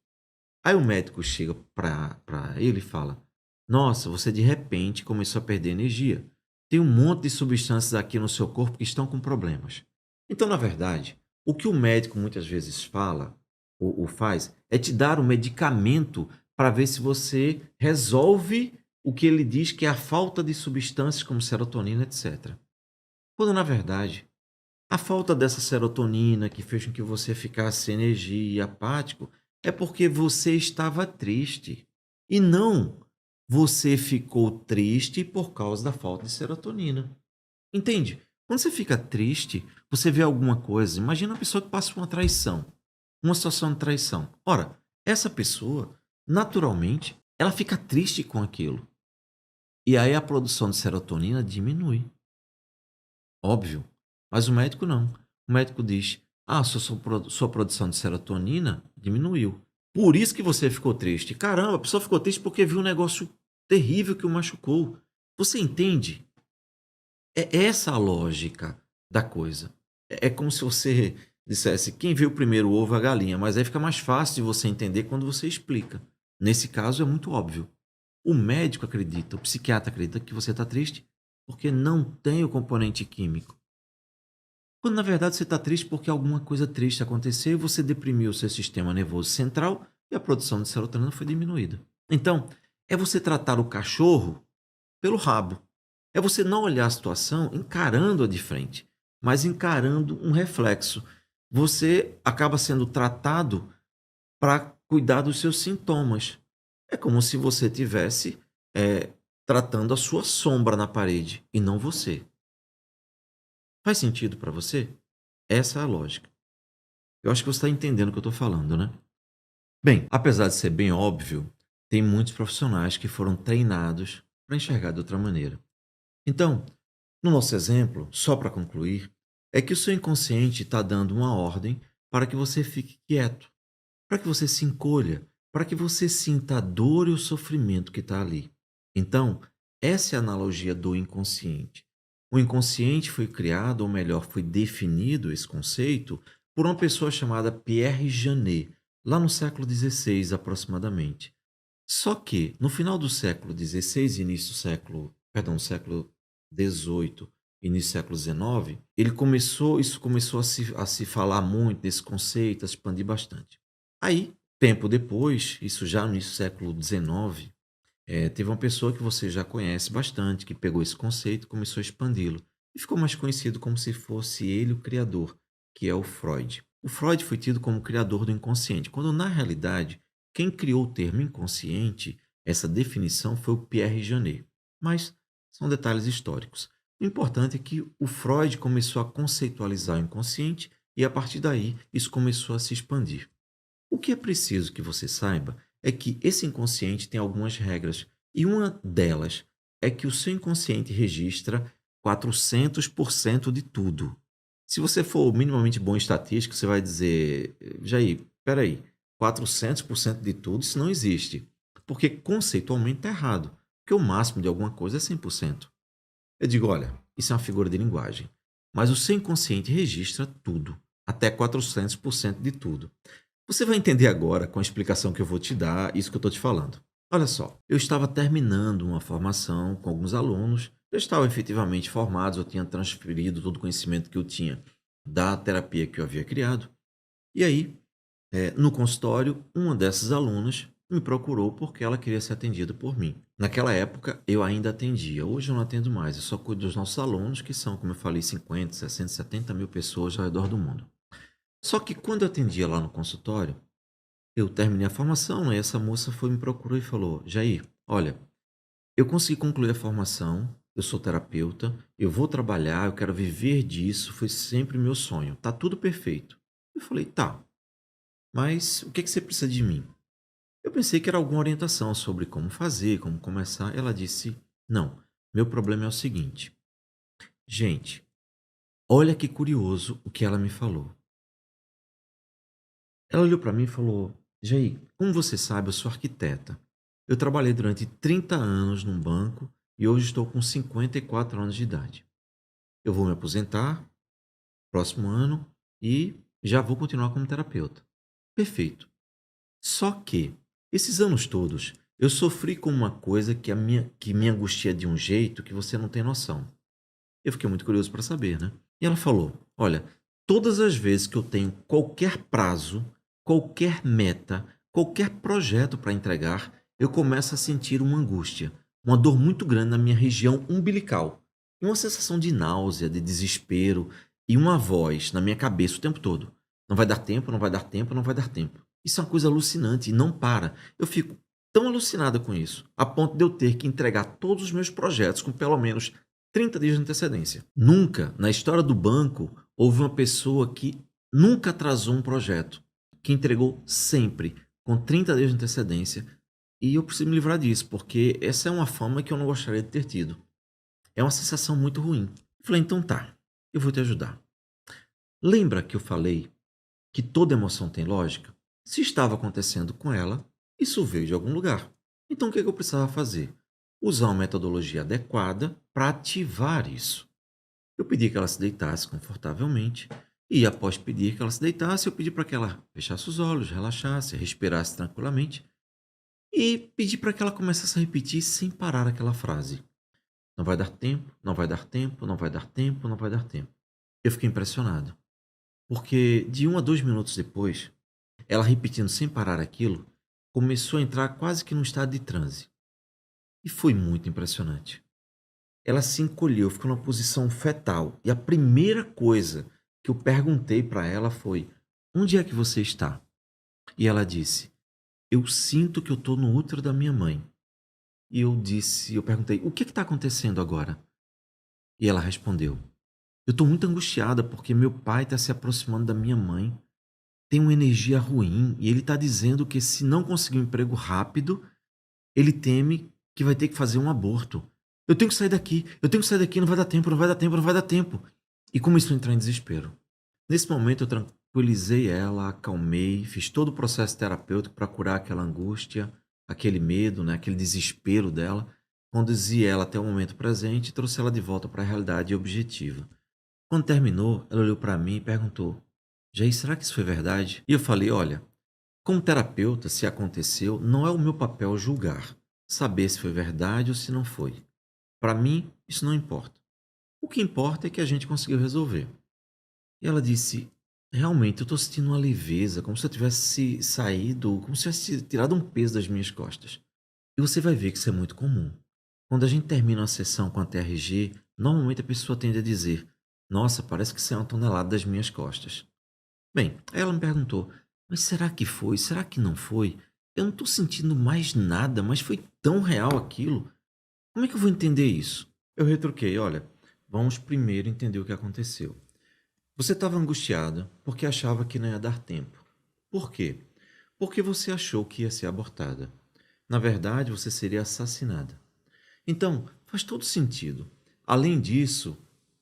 Aí o médico chega para ele e fala: nossa, você de repente começou a perder energia. Tem um monte de substâncias aqui no seu corpo que estão com problemas. Então, na verdade, o que o médico muitas vezes fala ou faz é te dar um medicamento para ver se você resolve o que ele diz que é a falta de substâncias como serotonina, etc. Quando, na verdade, a falta dessa serotonina que fez com que você ficasse sem energia e apático é porque você estava triste. E não você ficou triste por causa da falta de serotonina. Entende? Quando você fica triste, você vê alguma coisa. Imagina uma pessoa que passa por uma traição, uma situação de traição. Ora, essa pessoa, naturalmente, ela fica triste com aquilo. E aí a produção de serotonina diminui. Óbvio. Mas o médico não. O médico diz: ah, sua produção de serotonina diminuiu. Por isso que você ficou triste. Caramba, a pessoa ficou triste porque viu um negócio terrível que o machucou. Você entende? É essa a lógica da coisa. É como se você dissesse quem veio primeiro, o ovo ou a galinha, mas aí fica mais fácil de você entender quando você explica. Nesse caso é muito óbvio. O médico acredita, o psiquiatra acredita que você está triste porque não tem o componente químico. Quando na verdade você está triste porque alguma coisa triste aconteceu e você deprimiu o seu sistema nervoso central e a produção de serotonina foi diminuída. Então, é você tratar o cachorro pelo rabo. É você não olhar a situação encarando-a de frente, mas encarando um reflexo. Você acaba sendo tratado para cuidar dos seus sintomas. É como se você tivesse tratando a sua sombra na parede e não você. Faz sentido para você? Essa é a lógica. Eu acho que você está entendendo o que eu estou falando, né? Bem, apesar de ser bem óbvio, tem muitos profissionais que foram treinados para enxergar de outra maneira. Então, no nosso exemplo, só para concluir, é que o seu inconsciente está dando uma ordem para que você fique quieto, para que você se encolha, para que você sinta a dor e o sofrimento que está ali. Então, essa é a analogia do inconsciente. O inconsciente foi criado, ou melhor, foi definido esse conceito por uma pessoa chamada Pierre Janet, lá no século XVI aproximadamente. Só que, no final do século XVI e início do século XVIII, início do século XIX, isso começou a se falar muito desse conceito, a se expandir bastante. Aí, tempo depois, isso já no início do século XIX, teve uma pessoa que você já conhece bastante, que pegou esse conceito e começou a expandi-lo. E ficou mais conhecido como se fosse ele o criador, que é o Freud. O Freud foi tido como o criador do inconsciente, quando na realidade, quem criou o termo inconsciente, essa definição foi o Pierre Janet. Mas são detalhes históricos. O importante é que o Freud começou a conceitualizar o inconsciente e a partir daí isso começou a se expandir. O que é preciso que você saiba é que esse inconsciente tem algumas regras e uma delas é que o seu inconsciente registra 400% de tudo. Se você for minimamente bom em estatística, você vai dizer, Jair, peraí, 400% de tudo, isso não existe. Porque conceitualmente está errado. Porque o máximo de alguma coisa é 100%. Eu digo, olha, isso é uma figura de linguagem. Mas o seu inconsciente registra tudo, até 400% de tudo. Você vai entender agora, com a explicação que eu vou te dar, isso que eu estou te falando. Olha só, eu estava terminando uma formação com alguns alunos, eu estava efetivamente formados, eu tinha transferido todo o conhecimento que eu tinha da terapia que eu havia criado. E aí, no consultório, uma dessas alunas me procurou porque ela queria ser atendida por mim. Naquela época, eu ainda atendia. Hoje eu não atendo mais. Eu só cuido dos nossos alunos, que são, como eu falei, 50, 60, 70 mil pessoas ao redor do mundo. Só que quando eu atendia lá no consultório, eu terminei a formação, né? E essa moça foi me procurou e falou: Jair, olha, eu consegui concluir a formação, eu sou terapeuta, eu vou trabalhar, eu quero viver disso, foi sempre meu sonho. Tá tudo perfeito. Eu falei: tá, mas o que você precisa de mim? Eu pensei que era alguma orientação sobre como fazer, como começar. Ela disse: não, meu problema é o seguinte. Gente, olha que curioso o que ela me falou. Ela olhou para mim e falou: Jair, como você sabe, eu sou arquiteta. Eu trabalhei durante 30 anos num banco e hoje estou com 54 anos de idade. Eu vou me aposentar próximo ano e já vou continuar como terapeuta. Perfeito. Só que, esses anos todos, eu sofri com uma coisa que me angustia de um jeito que você não tem noção. Eu fiquei muito curioso para saber, né? E ela falou: olha, todas as vezes que eu tenho qualquer prazo, qualquer meta, qualquer projeto para entregar, eu começo a sentir uma angústia, uma dor muito grande na minha região umbilical. E uma sensação de náusea, de desespero e uma voz na minha cabeça o tempo todo. Não vai dar tempo, não vai dar tempo, não vai dar tempo. Isso é uma coisa alucinante e não para. Eu fico tão alucinada com isso, a ponto de eu ter que entregar todos os meus projetos com pelo menos 30 dias de antecedência. Nunca, na história do banco, houve uma pessoa que nunca atrasou um projeto, que entregou sempre, com 30 dias de antecedência. E eu preciso me livrar disso, porque essa é uma fama que eu não gostaria de ter tido. É uma sensação muito ruim. Eu falei: então tá, eu vou te ajudar. Lembra que eu falei que toda emoção tem lógica? Se estava acontecendo com ela, isso veio de algum lugar. Então o que eu precisava fazer? Usar uma metodologia adequada para ativar isso. Eu pedi que ela se deitasse confortavelmente E após pedir que ela se deitasse, eu pedi para que ela fechasse os olhos, relaxasse, respirasse tranquilamente e pedi para que ela começasse a repetir sem parar aquela frase: não vai dar tempo, não vai dar tempo, não vai dar tempo, não vai dar tempo. Eu fiquei impressionado, porque de 1 a 2 minutos depois, ela repetindo sem parar aquilo, começou a entrar quase que num estado de transe. E foi muito impressionante. Ela se encolheu, ficou numa posição fetal. E a primeira coisa que eu perguntei para ela foi: onde é que você está? E ela disse: eu sinto que eu estou no útero da minha mãe. E eu perguntei: o que está acontecendo agora? E ela respondeu: eu estou muito angustiada porque meu pai está se aproximando da minha mãe. Tem uma energia ruim e ele está dizendo que se não conseguir um emprego rápido, ele teme que vai ter que fazer um aborto. Eu tenho que sair daqui, eu tenho que sair daqui, não vai dar tempo, não vai dar tempo, não vai dar tempo. E começou a entrar em desespero. Nesse momento eu tranquilizei ela, acalmei, fiz todo o processo terapêutico para curar aquela angústia, aquele medo, né, aquele desespero dela, conduzi ela até o momento presente e trouxe ela de volta para a realidade objetiva. Quando terminou, ela olhou para mim e perguntou: Jair, será que isso foi verdade? E eu falei: olha, como terapeuta, se aconteceu, não é o meu papel julgar, saber se foi verdade ou se não foi. Para mim, isso não importa. O que importa é que a gente conseguiu resolver. E ela disse: realmente, eu estou sentindo uma leveza, como se eu tivesse saído, como se eu tivesse tirado um peso das minhas costas. E você vai ver que isso é muito comum. Quando a gente termina uma sessão com a TRG, normalmente a pessoa tende a dizer: nossa, parece que isso é uma tonelada das minhas costas. Bem, aí ela me perguntou: mas será que foi? Será que não foi? Eu não estou sentindo mais nada, mas foi tão real aquilo. Como é que eu vou entender isso? Eu retruquei: olha, vamos primeiro entender o que aconteceu. Você estava angustiada porque achava que não ia dar tempo. Por quê? Porque você achou que ia ser abortada. Na verdade, você seria assassinada. Então, faz todo sentido. Além disso,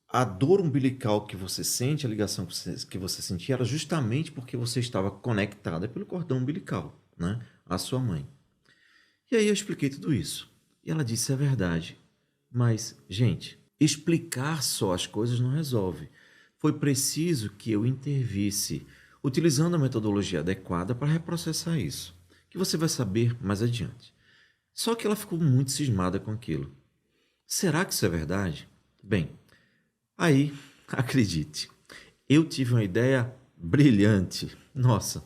a dor umbilical que você sente, a ligação que você sentia, era justamente porque você estava conectada pelo cordão umbilical, né? À sua mãe. E aí eu expliquei tudo isso. E ela disse: é verdade. Mas, gente, explicar só as coisas não resolve. Foi preciso que eu intervisse, utilizando a metodologia adequada para reprocessar isso, que você vai saber mais adiante. Só que ela ficou muito cismada com aquilo. Será que isso é verdade? Bem, aí, acredite, eu tive uma ideia brilhante. Nossa,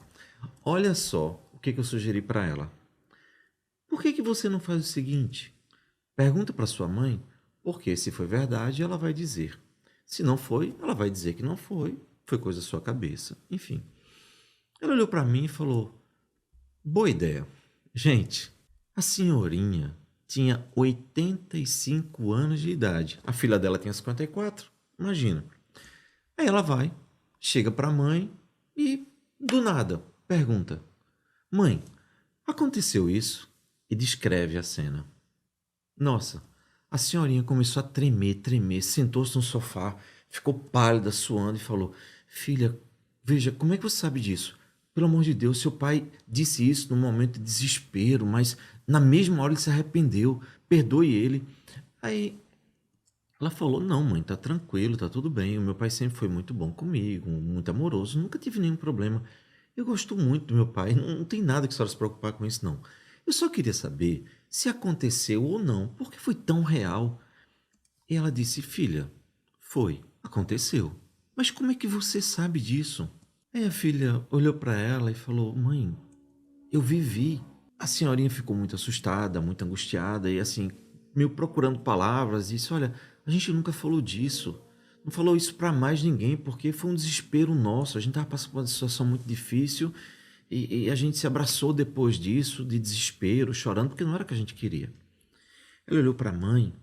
olha só o que eu sugeri para ela. Por que você não faz o seguinte? Pergunta para sua mãe, porque se foi verdade, ela vai dizer. Se não foi, ela vai dizer que não foi, foi coisa da sua cabeça. Enfim. Ela olhou para mim e falou: boa ideia. Gente, a senhorinha tinha 85 anos de idade. A filha dela tinha 54. Imagina. Aí ela vai, chega para a mãe e, do nada, pergunta: mãe, aconteceu isso? E descreve a cena. Nossa, a senhorinha começou a tremer, tremer, sentou-se no sofá, ficou pálida, suando e falou: filha, veja, como é que você sabe disso? Pelo amor de Deus, seu pai disse isso num momento de desespero, mas na mesma hora ele se arrependeu, perdoe ele. Aí ela falou: não, mãe, tá tranquilo, tá tudo bem. O meu pai sempre foi muito bom comigo, muito amoroso, nunca tive nenhum problema. Eu gosto muito do meu pai, não tem nada que a senhora se preocupar com isso, não. Eu só queria saber se aconteceu ou não, porque foi tão real. E ela disse: filha, foi, aconteceu. Mas como é que você sabe disso? Aí a filha olhou para ela e falou: mãe, eu vivi. A senhorinha ficou muito assustada, muito angustiada e assim, meio procurando palavras, disse: olha, a gente nunca falou disso. Não falou isso para mais ninguém, porque foi um desespero nosso. A gente estava passando por uma situação muito difícil e a gente se abraçou depois disso, de desespero, chorando, porque não era o que a gente queria. Ela olhou para a mãe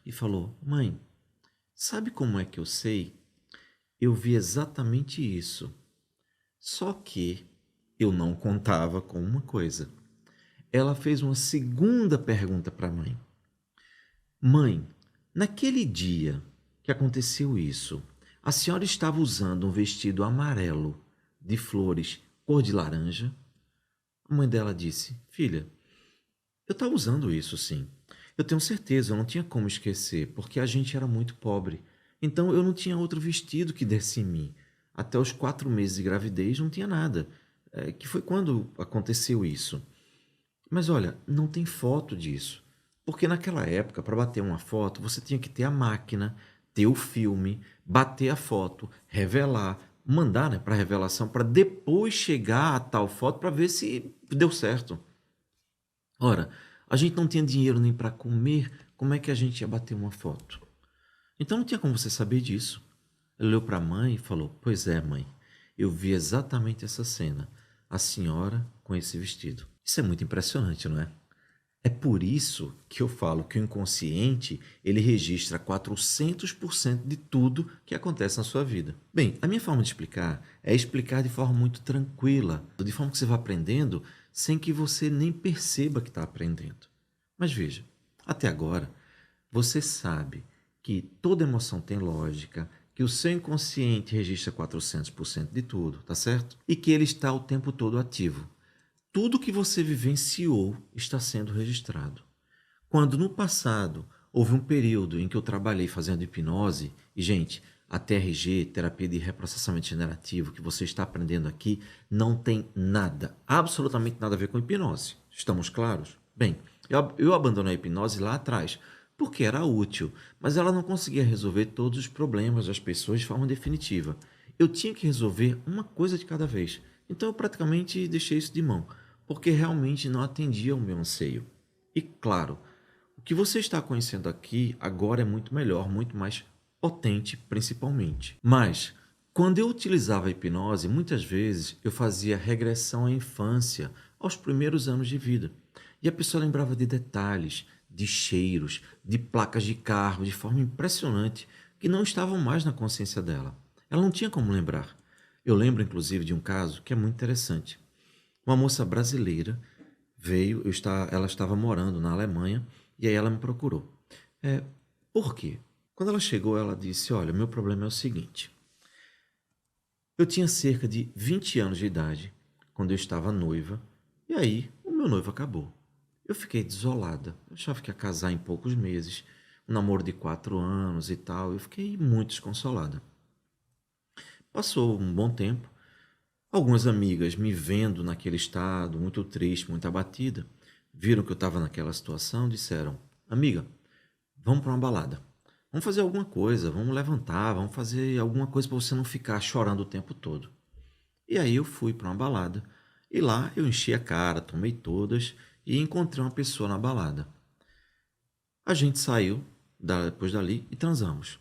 e falou: mãe, sabe como é que eu sei? Eu vi exatamente isso. Só que eu não contava com uma coisa. Ela fez uma segunda pergunta para a mãe. Mãe, naquele dia que aconteceu isso, a senhora estava usando um vestido amarelo de flores cor de laranja? A mãe dela disse: filha, eu estava usando isso sim. Eu tenho certeza, eu não tinha como esquecer, porque a gente era muito pobre. Então eu não tinha outro vestido que desse em mim. até os 4 meses de gravidez não tinha nada. Que foi quando aconteceu isso. Mas olha, não tem foto disso. Porque naquela época, para bater uma foto, você tinha que ter a máquina, ter o filme, bater a foto, revelar, mandar, né, para revelação, para depois chegar a tal foto para ver se deu certo. Ora, a gente não tinha dinheiro nem para comer, como é que a gente ia bater uma foto? Então não tinha como você saber disso. Ele olhou para a mãe e falou: Pois é, mãe, eu vi exatamente essa cena. A senhora com esse vestido. Isso é muito impressionante, não é? É por isso que eu falo que o inconsciente, ele registra 400% de tudo que acontece na sua vida. Bem, a minha forma de explicar é explicar de forma muito tranquila, de forma que você vá aprendendo sem que você nem perceba que está aprendendo. Mas veja, até agora, você sabe que toda emoção tem lógica, que o seu inconsciente registra 400% de tudo, tá certo? E que ele está o tempo todo ativo. Tudo que você vivenciou está sendo registrado. Quando no passado houve um período em que eu trabalhei fazendo hipnose, e gente, a TRG, terapia de reprocessamento generativo, que você está aprendendo aqui, não tem nada, absolutamente nada a ver com hipnose. Estamos claros? Bem, eu abandonei a hipnose lá atrás, porque era útil, mas ela não conseguia resolver todos os problemas das pessoas de forma definitiva. Eu tinha que resolver uma coisa de cada vez. Então eu praticamente deixei isso de mão, porque realmente não atendia ao meu anseio. E claro, o que você está conhecendo aqui agora é muito melhor, muito mais potente, principalmente. Mas, quando eu utilizava a hipnose, muitas vezes eu fazia regressão à infância, aos primeiros anos de vida. E a pessoa lembrava de detalhes, de cheiros, de placas de carro, de forma impressionante, que não estavam mais na consciência dela. Ela não tinha como lembrar. Eu lembro, inclusive, de um caso que é muito interessante. Uma moça brasileira veio, ela estava morando na Alemanha e aí ela me procurou. É, por quê? Quando ela chegou, ela disse: Olha, meu problema é o seguinte. Eu tinha cerca de 20 anos de idade quando eu estava noiva e aí o meu noivo acabou. Eu fiquei desolada. Eu achava que ia casar em poucos meses, um namoro de 4 anos e tal. Eu fiquei muito desconsolada. Passou um bom tempo. Algumas amigas me vendo naquele estado, muito triste, muito abatida, viram que eu estava naquela situação, disseram: Amiga, vamos para uma balada. Vamos fazer alguma coisa, vamos levantar, vamos fazer alguma coisa para você não ficar chorando o tempo todo. E aí eu fui para uma balada e lá eu enchi a cara, tomei todas e encontrei uma pessoa na balada. A gente saiu depois dali e transamos.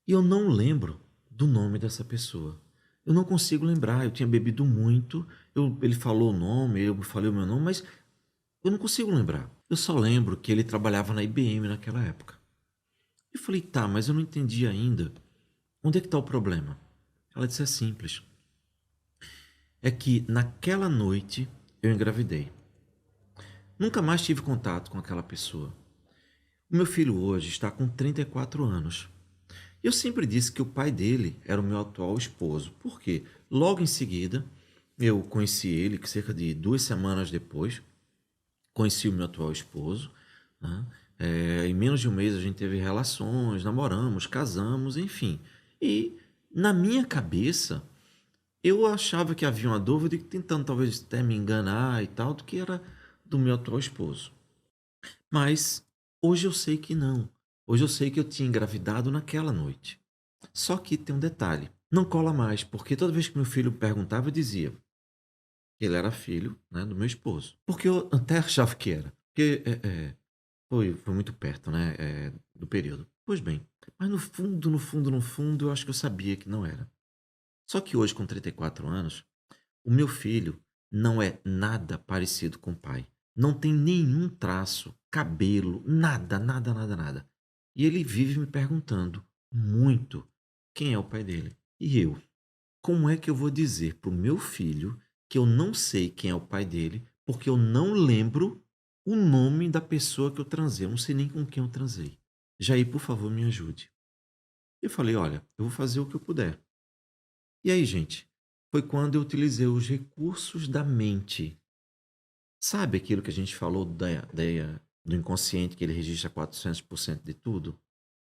E eu não lembro do nome dessa pessoa. Eu não consigo lembrar. Eu tinha bebido muito, ele falou o nome, eu falei o meu nome, mas eu não consigo lembrar. Eu só lembro que ele trabalhava na IBM naquela época. Eu falei: Tá, mas eu não entendi ainda. Onde é que está o problema? Ela disse: É simples. É que naquela noite eu engravidei. Nunca mais tive contato com aquela pessoa. O meu filho hoje está com 34 anos. Eu sempre disse que o pai dele era o meu atual esposo. Por quê? Logo em seguida, eu conheci ele, que cerca de 2 semanas depois, conheci o meu atual esposo, né? Em menos de um mês a gente teve relações, namoramos, casamos, enfim. E na minha cabeça, eu achava que havia uma dúvida, tentando talvez até me enganar e tal, do que era do meu atual esposo. Mas hoje eu sei que não. Hoje eu sei que eu tinha engravidado naquela noite. Só que tem um detalhe: não cola mais, porque toda vez que meu filho perguntava, eu dizia que ele era filho, né, do meu esposo. Porque eu até achava que era. Porque foi muito perto, né, do período. Pois bem, mas no fundo, no fundo, no fundo, eu acho que eu sabia que não era. Só que hoje, com 34 anos, o meu filho não é nada parecido com o pai. Não tem nenhum traço, cabelo, nada, nada, nada, nada. E ele vive me perguntando muito quem é o pai dele. E eu, como é que eu vou dizer para o meu filho que eu não sei quem é o pai dele, porque eu não lembro o nome da pessoa que eu transei? Eu não sei nem com quem eu transei. Jair, por favor, me ajude. Eu falei: olha, eu vou fazer o que eu puder. E aí, gente, foi quando eu utilizei os recursos da mente. Sabe aquilo que a gente falou do inconsciente, que ele registra 400% de tudo?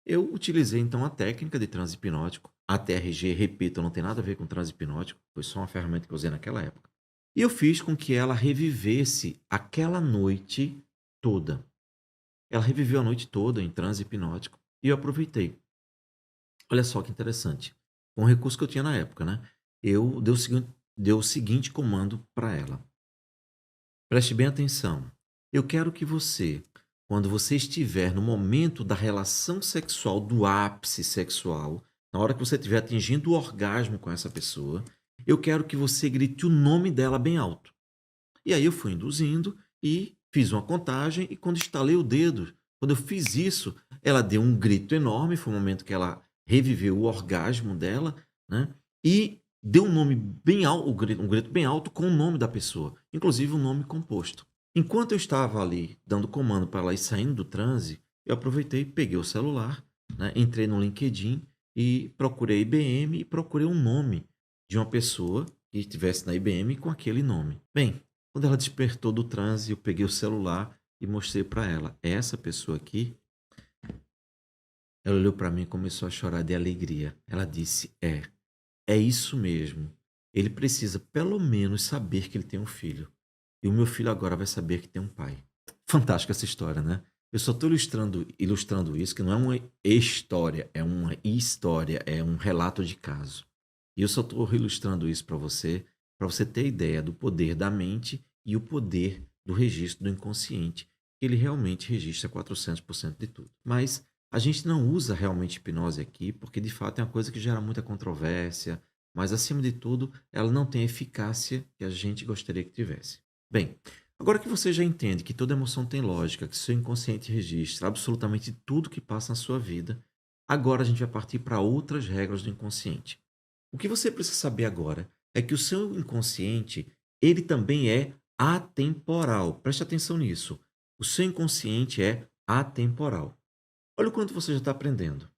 Eu utilizei então a técnica de transe hipnótico. A TRG, repito, não tem nada a ver com transe hipnótico, foi só uma ferramenta que eu usei naquela época. E eu fiz com que ela revivesse aquela noite toda. Ela reviveu a noite toda em transe hipnótico e eu aproveitei. Olha só que interessante. Com o recurso que eu tinha na época, né? Eu dei o seguinte comando para ela. Preste bem atenção. Eu quero que você, quando você estiver no momento da relação sexual, do ápice sexual, na hora que você estiver atingindo o orgasmo com essa pessoa, eu quero que você grite o nome dela bem alto. E aí eu fui induzindo e fiz uma contagem e quando estalei o dedo, quando eu fiz isso, ela deu um grito enorme, foi o momento que ela reviveu o orgasmo dela, né? E deu um nome bem alto, um grito bem alto com o nome da pessoa, inclusive um nome composto. Enquanto eu estava ali dando comando para ela ir saindo do transe, eu aproveitei, peguei o celular, né? Entrei no LinkedIn e procurei IBM e procurei um nome de uma pessoa que estivesse na IBM com aquele nome. Bem, quando ela despertou do transe, eu peguei o celular e mostrei para ela. É essa pessoa aqui? Ela olhou para mim e começou a chorar de alegria. Ela disse: é isso mesmo. Ele precisa pelo menos saber que ele tem um filho. E o meu filho agora vai saber que tem um pai. Fantástica essa história, né? Eu só estou ilustrando isso, que não é uma história, é um relato de caso. E eu só estou ilustrando isso para você ter ideia do poder da mente e o poder do registro do inconsciente, que ele realmente registra 400% de tudo. Mas a gente não usa realmente hipnose aqui, porque de fato é uma coisa que gera muita controvérsia, mas acima de tudo, ela não tem a eficácia que a gente gostaria que tivesse. Bem, agora que você já entende que toda emoção tem lógica, que seu inconsciente registra absolutamente tudo que passa na sua vida, agora a gente vai partir para outras regras do inconsciente. O que você precisa saber agora é que o seu inconsciente, ele também é atemporal. Preste atenção nisso. O seu inconsciente é atemporal. Olha o quanto você já está aprendendo.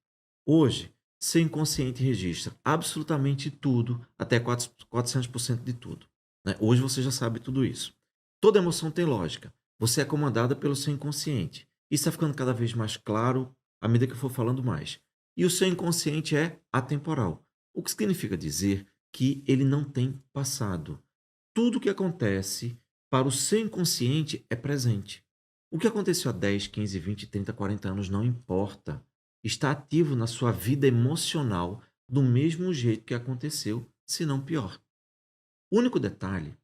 Hoje, seu inconsciente registra absolutamente tudo, até 400% de tudo, né? Hoje você já sabe tudo isso. Toda emoção tem lógica. Você é comandada pelo seu inconsciente. Isso está ficando cada vez mais claro à medida que eu for falando mais. E o seu inconsciente é atemporal. O que significa dizer que ele não tem passado. Tudo que acontece para o seu inconsciente é presente. O que aconteceu há 10, 15, 20, 30, 40 anos não importa. Está ativo na sua vida emocional do mesmo jeito que aconteceu, se não pior. O único detalhe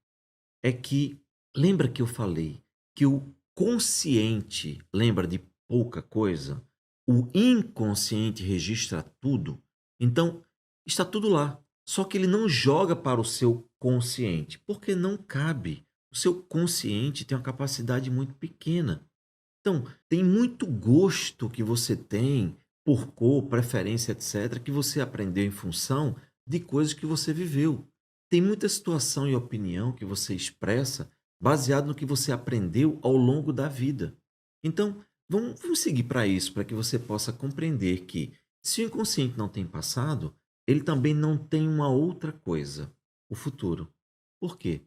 é que, lembra que eu falei que o consciente lembra de pouca coisa? O inconsciente registra tudo? Então, está tudo lá. Só que ele não joga para o seu consciente, porque não cabe. O seu consciente tem uma capacidade muito pequena. Então, tem muito gosto que você tem por cor, preferência, etc., que você aprendeu em função de coisas que você viveu. Tem muita situação e opinião que você expressa baseado no que você aprendeu ao longo da vida. Então, vamos seguir para isso, para que você possa compreender que se o inconsciente não tem passado, ele também não tem uma outra coisa, o futuro. Por quê?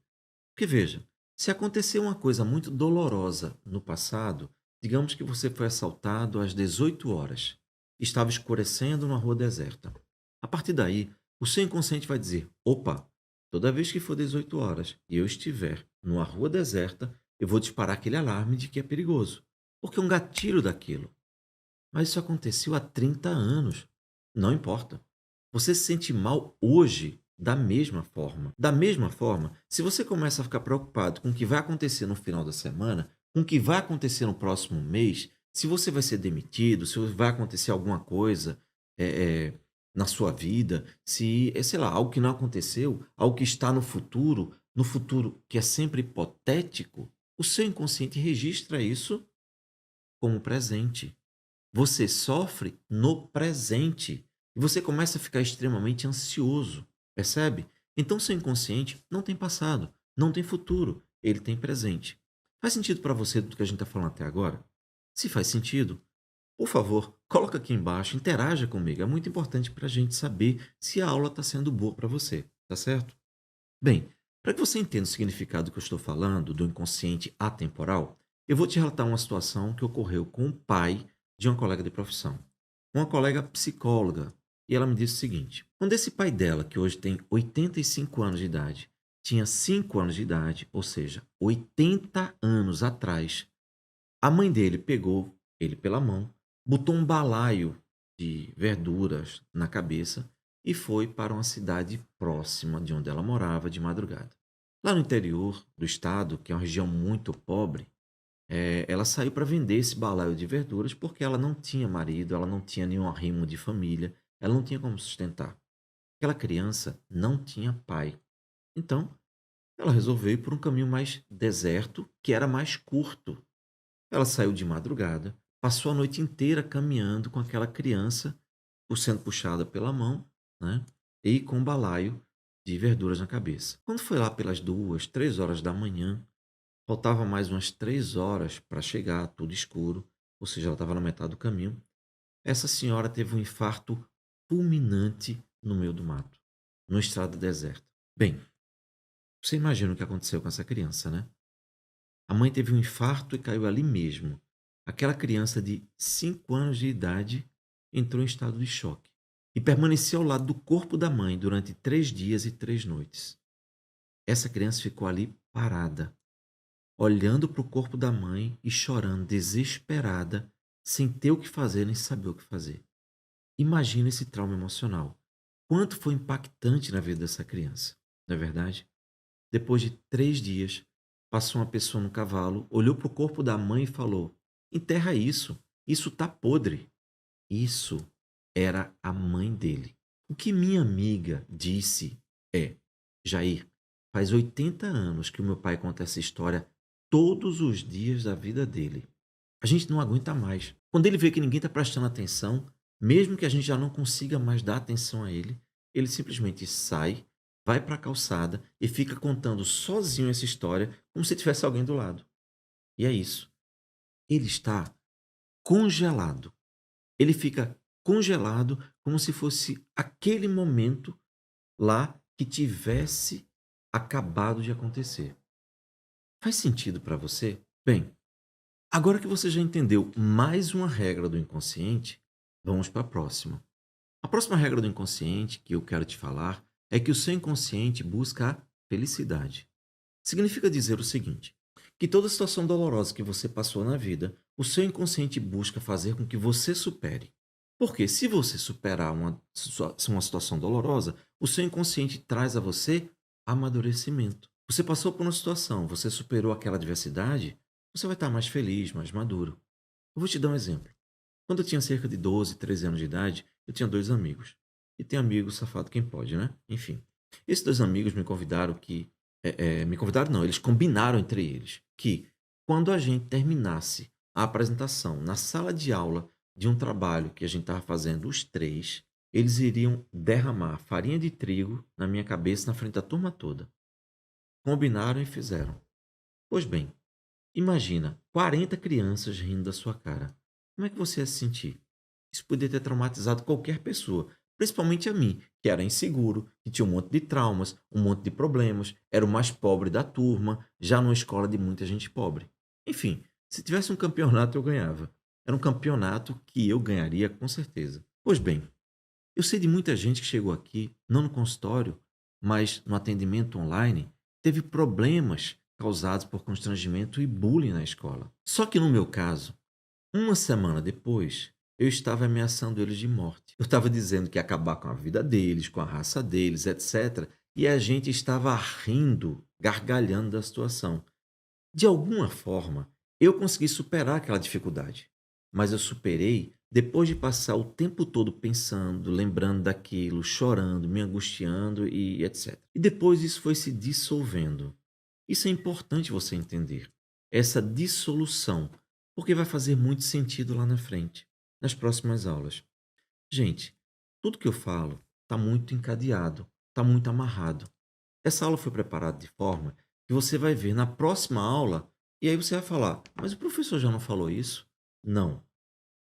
Porque veja, se aconteceu uma coisa muito dolorosa no passado, digamos que você foi assaltado às 18 horas, estava escurecendo numa rua deserta. A partir daí, o seu inconsciente vai dizer: opa, toda vez que for 18 horas e eu estiver numa rua deserta, eu vou disparar aquele alarme de que é perigoso, porque é um gatilho daquilo. Mas isso aconteceu há 30 anos. Não importa. Você se sente mal hoje da mesma forma. Da mesma forma, se você começa a ficar preocupado com o que vai acontecer no final da semana, com o que vai acontecer no próximo mês, se você vai ser demitido, se vai acontecer alguma coisa na sua vida, se, sei lá, algo que não aconteceu, algo que está no futuro que é sempre hipotético, o seu inconsciente registra isso como presente. Você sofre no presente e você começa a ficar extremamente ansioso, percebe? Então, seu inconsciente não tem passado, não tem futuro, ele tem presente. Faz sentido para você tudo que a gente está falando até agora? Se faz sentido, por favor, coloca aqui embaixo, interaja comigo. É muito importante para a gente saber se a aula está sendo boa para você, tá certo? Bem, para que você entenda o significado que eu estou falando do inconsciente atemporal, eu vou te relatar uma situação que ocorreu com o pai de uma colega de profissão. uma colega psicóloga, e ela me disse o seguinte: quando esse pai dela, que hoje tem 85 anos de idade, tinha 5 anos de idade, ou seja, 80 anos atrás, a mãe dele pegou ele pela mão, botou um balaio de verduras na cabeça e foi para uma cidade próxima de onde ela morava de madrugada. Lá no interior do estado, que é uma região muito pobre, ela saiu para vender esse balaio de verduras porque ela não tinha marido, ela não tinha nenhum arrimo de família, ela não tinha como sustentar. Aquela criança não tinha pai. Então, ela resolveu ir por um caminho mais deserto, que era mais curto. Ela saiu de madrugada, passou a noite inteira caminhando com aquela criança, sendo puxada pela mão, né? E com um balaio de verduras na cabeça. Quando foi lá pelas 2, 3 horas da manhã, faltava mais umas 3 horas para chegar, tudo escuro, ou seja, ela estava na metade do caminho. Essa senhora teve um infarto fulminante no meio do mato, numa estrada deserta. Bem, você imagina o que aconteceu com essa criança, né? A mãe teve um infarto e caiu ali mesmo. Aquela criança de 5 anos de idade entrou em estado de choque e permaneceu ao lado do corpo da mãe durante 3 dias e 3 noites. Essa criança ficou ali parada, olhando para o corpo da mãe e chorando desesperada, sem ter o que fazer nem saber o que fazer. Imagina esse trauma emocional. Quanto foi impactante na vida dessa criança, não é verdade? Depois de 3 dias, passou uma pessoa no cavalo, olhou para o corpo da mãe e falou: enterra isso, isso tá podre. Isso era a mãe dele. O que minha amiga disse é: Jair, faz 80 anos que o meu pai conta essa história todos os dias da vida dele. A gente não aguenta mais. Quando ele vê que ninguém está prestando atenção, mesmo que a gente já não consiga mais dar atenção a ele, ele simplesmente sai, vai para a calçada e fica contando sozinho essa história, como se tivesse alguém do lado. E é isso. Ele está congelado. Ele fica congelado como se fosse aquele momento lá que tivesse acabado de acontecer. Faz sentido para você? Bem, agora que você já entendeu mais uma regra do inconsciente, vamos para a próxima. A próxima regra do inconsciente que eu quero te falar é que o seu inconsciente busca a felicidade. Significa dizer o seguinte: que toda situação dolorosa que você passou na vida, o seu inconsciente busca fazer com que você supere. Porque se você superar uma situação dolorosa, o seu inconsciente traz a você amadurecimento. Você passou por uma situação, você superou aquela adversidade, você vai estar mais feliz, mais maduro. Eu vou te dar um exemplo. Quando eu tinha cerca de 12, 13 anos de idade, eu tinha dois amigos. E tem amigo safado quem pode, né? Enfim. Esses dois amigos me convidaram que. Me convidaram, não, eles combinaram entre eles que quando a gente terminasse a apresentação na sala de aula de um trabalho que a gente estava fazendo, os três, eles iriam derramar farinha de trigo na minha cabeça na frente da turma toda. Combinaram e fizeram. Pois bem, imagina 40 crianças rindo da sua cara. Como é que você ia se sentir? Isso poderia ter traumatizado qualquer pessoa, principalmente a mim, que era inseguro, que tinha um monte de traumas, um monte de problemas, era o mais pobre da turma, já numa escola de muita gente pobre. Enfim, se tivesse um campeonato eu ganhava. Era um campeonato que eu ganharia com certeza. Pois bem, eu sei de muita gente que chegou aqui, não no consultório, mas no atendimento online, teve problemas causados por constrangimento e bullying na escola. Só que no meu caso, uma semana depois, eu estava ameaçando eles de morte. Eu estava dizendo que ia acabar com a vida deles, com a raça deles, etc. E a gente estava rindo, gargalhando da situação. De alguma forma, eu consegui superar aquela dificuldade. Mas eu superei depois de passar o tempo todo pensando, lembrando daquilo, chorando, me angustiando e etc. E depois isso foi se dissolvendo. Isso é importante você entender. Essa dissolução, porque vai fazer muito sentido lá na frente, nas próximas aulas. Gente, tudo que eu falo está muito encadeado, está muito amarrado. Essa aula foi preparada de forma que você vai ver na próxima aula e aí você vai falar, mas o professor já não falou isso? Não.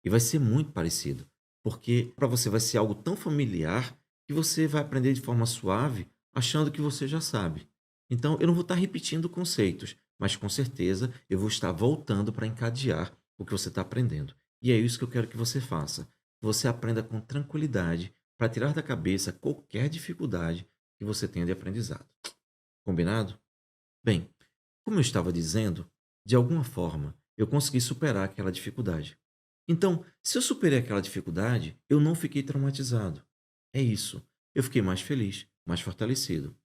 E vai ser muito parecido, porque para você vai ser algo tão familiar que você vai aprender de forma suave, achando que você já sabe. Então, eu não vou estar repetindo conceitos, mas com certeza eu vou estar voltando para encadear o que você está aprendendo. E é isso que eu quero que você faça. que você aprenda com tranquilidade para tirar da cabeça qualquer dificuldade que você tenha de aprendizado. Combinado? Bem, como eu estava dizendo, de alguma forma eu consegui superar aquela dificuldade. Então, se eu superei aquela dificuldade, eu não fiquei traumatizado. É isso. Eu fiquei mais feliz, mais fortalecido.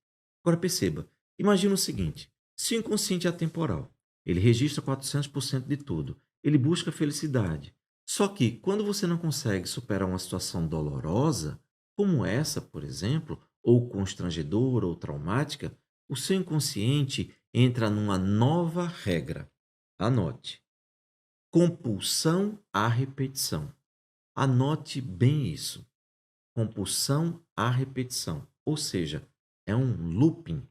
Agora perceba, imagina o seguinte: se o inconsciente é atemporal, ele registra 400% de tudo, ele busca felicidade. Só que quando você não consegue superar uma situação dolorosa, como essa, por exemplo, ou constrangedora ou traumática, o seu inconsciente entra numa nova regra. Anote: compulsão à repetição. Anote bem isso. Compulsão à repetição. Ou seja, é um looping.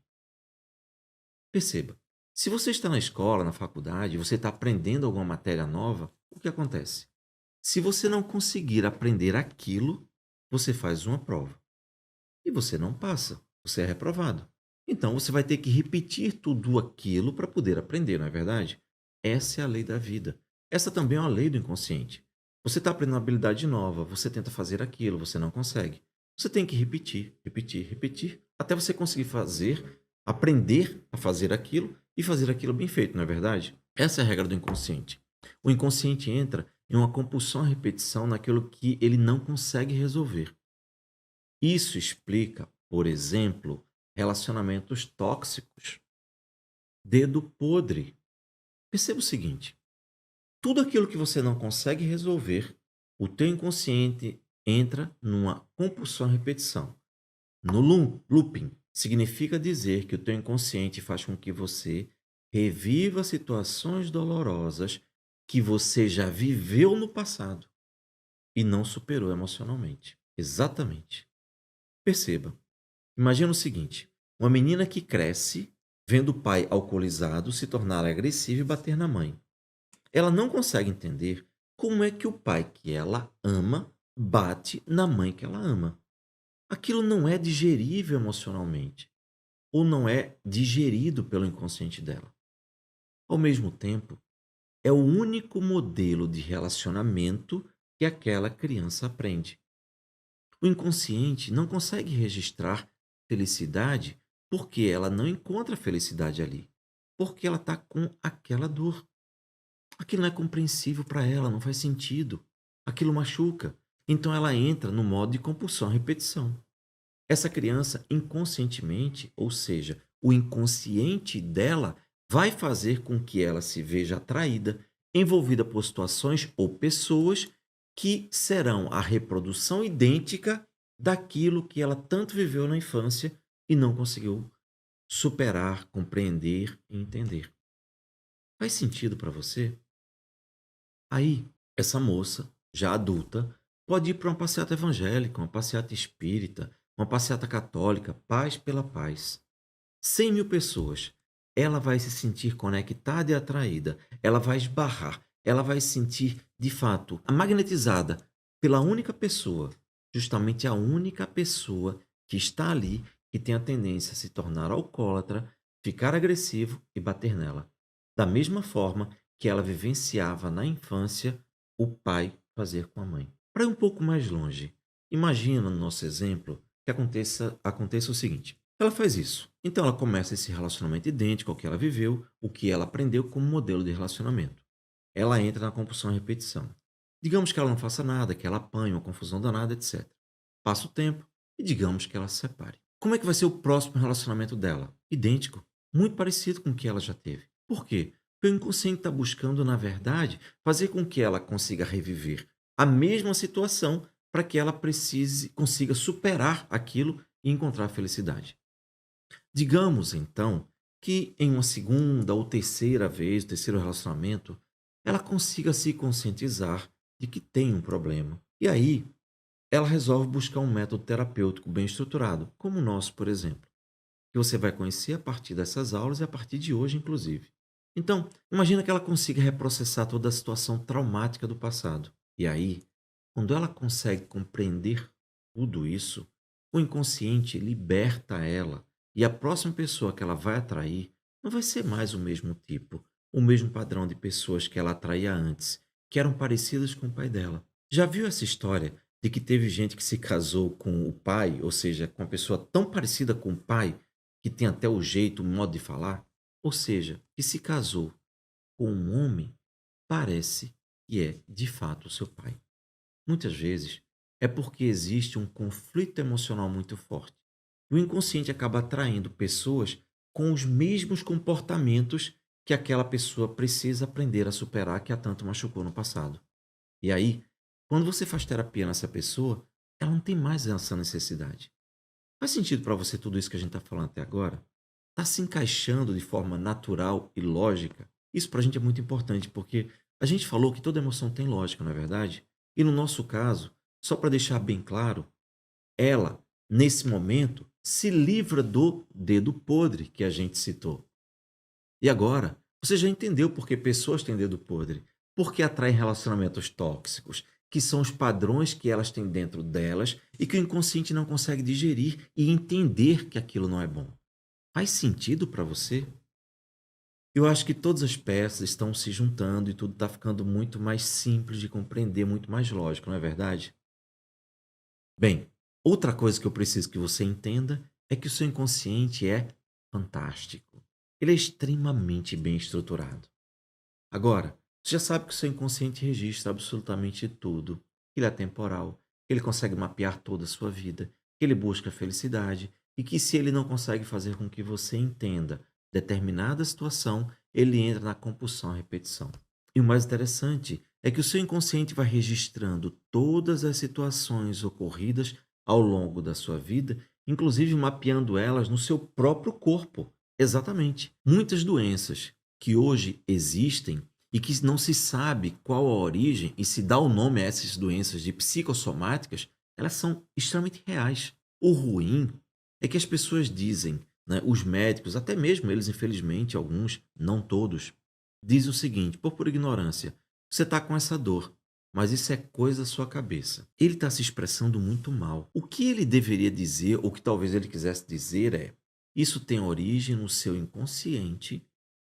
Perceba, se você está na escola, na faculdade, você está aprendendo alguma matéria nova, o que acontece? Se você não conseguir aprender aquilo, você faz uma prova e você não passa, você é reprovado. Então você vai ter que repetir tudo aquilo para poder aprender, não é verdade? Essa é a lei da vida. Essa também é uma lei do inconsciente. Você está aprendendo uma habilidade nova, você tenta fazer aquilo, você não consegue. Você tem que repetir, repetir, repetir, até você conseguir fazer, aprender a fazer aquilo e fazer aquilo bem feito, não é verdade? Essa é a regra do inconsciente. O inconsciente entra em uma compulsão à repetição naquilo que ele não consegue resolver. Isso explica, por exemplo, relacionamentos tóxicos, dedo podre. Perceba o seguinte: tudo aquilo que você não consegue resolver, o teu inconsciente entra numa compulsão à repetição. No looping, significa dizer que o teu inconsciente faz com que você reviva situações dolorosas que você já viveu no passado e não superou emocionalmente. Exatamente. Perceba. Imagina o seguinte: uma menina que cresce vendo o pai alcoolizado se tornar agressivo e bater na mãe. Ela não consegue entender como é que o pai que ela ama bate na mãe que ela ama. Aquilo não é digerível emocionalmente, ou não é digerido pelo inconsciente dela. Ao mesmo tempo, é o único modelo de relacionamento que aquela criança aprende. O inconsciente não consegue registrar felicidade porque ela não encontra felicidade ali, porque ela está com aquela dor. Aquilo não é compreensível para ela, não faz sentido. Aquilo machuca. Então ela entra no modo de compulsão à repetição. Essa criança, inconscientemente, ou seja, o inconsciente dela, vai fazer com que ela se veja atraída, envolvida por situações ou pessoas que serão a reprodução idêntica daquilo que ela tanto viveu na infância e não conseguiu superar, compreender e entender. Faz sentido para você? Aí, essa moça, já adulta, pode ir para uma passeata evangélica, uma passeata espírita, uma passeata católica, paz pela paz. 100.000 pessoas. Ela vai se sentir conectada e atraída. Ela vai esbarrar. Ela vai se sentir, de fato, magnetizada pela única pessoa, justamente a única pessoa que está ali, que tem a tendência a se tornar alcoólatra, ficar agressivo e bater nela. Da mesma forma que ela vivenciava na infância o pai fazer com a mãe. Para ir um pouco mais longe, imagina no nosso exemplo que aconteça o seguinte: ela faz isso. Então ela começa esse relacionamento idêntico ao que ela viveu, o que ela aprendeu como modelo de relacionamento. Ela entra na compulsão à repetição. Digamos que ela não faça nada, que ela apanhe, uma confusão danada, etc. Passa o tempo e digamos que ela se separe. Como é que vai ser o próximo relacionamento dela? Idêntico, muito parecido com o que ela já teve. Por quê? Porque o inconsciente está buscando, na verdade, fazer com que ela consiga reviver a mesma situação para que ela consiga superar aquilo e encontrar felicidade. Digamos, então, que em uma segunda ou terceira vez, terceiro relacionamento, ela consiga se conscientizar de que tem um problema. E aí, ela resolve buscar um método terapêutico bem estruturado, como o nosso, por exemplo, que você vai conhecer a partir dessas aulas e a partir de hoje, inclusive. Então, imagina que ela consiga reprocessar toda a situação traumática do passado. E aí, quando ela consegue compreender tudo isso, o inconsciente liberta ela e a próxima pessoa que ela vai atrair não vai ser mais o mesmo tipo, o mesmo padrão de pessoas que ela atraía antes, que eram parecidas com o pai dela. Já viu essa história de que teve gente que se casou com o pai, ou seja, com uma pessoa tão parecida com o pai, que tem até o jeito, o modo de falar? Ou seja, que se casou com um homem, parece que é de fato o seu pai. Muitas vezes é porque existe um conflito emocional muito forte. O inconsciente acaba atraindo pessoas com os mesmos comportamentos que aquela pessoa precisa aprender a superar que a tanto machucou no passado. E aí, quando você faz terapia nessa pessoa, ela não tem mais essa necessidade. Faz sentido para você tudo isso que a gente está falando até agora? Está se encaixando de forma natural e lógica? Isso para a gente é muito importante, porque a gente falou que toda emoção tem lógica, não é verdade? E no nosso caso, só para deixar bem claro, ela, nesse momento, se livra do dedo podre que a gente citou. E agora, você já entendeu por que pessoas têm dedo podre? Porque atraem relacionamentos tóxicos, que são os padrões que elas têm dentro delas e que o inconsciente não consegue digerir e entender que aquilo não é bom. Faz sentido para você? Eu acho que todas as peças estão se juntando e tudo está ficando muito mais simples de compreender, muito mais lógico, não é verdade? Bem, outra coisa que eu preciso que você entenda é que o seu inconsciente é fantástico. Ele é extremamente bem estruturado. Agora, você já sabe que o seu inconsciente registra absolutamente tudo. Que ele é temporal, que ele consegue mapear toda a sua vida, que ele busca a felicidade e que se ele não consegue fazer com que você entenda determinada situação, ele entra na compulsão à repetição. E o mais interessante é que o seu inconsciente vai registrando todas as situações ocorridas ao longo da sua vida, inclusive mapeando elas no seu próprio corpo. Exatamente. Muitas doenças que hoje existem e que não se sabe qual a origem e se dá o nome a essas doenças de psicossomáticas, elas são extremamente reais. O ruim é que as pessoas dizem, né, os médicos, até mesmo eles, infelizmente, alguns, não todos, dizem o seguinte, por ignorância, você está com essa dor, mas isso é coisa da sua cabeça. Ele está se expressando muito mal. O que ele deveria dizer, ou que talvez ele quisesse dizer é, isso tem origem no seu inconsciente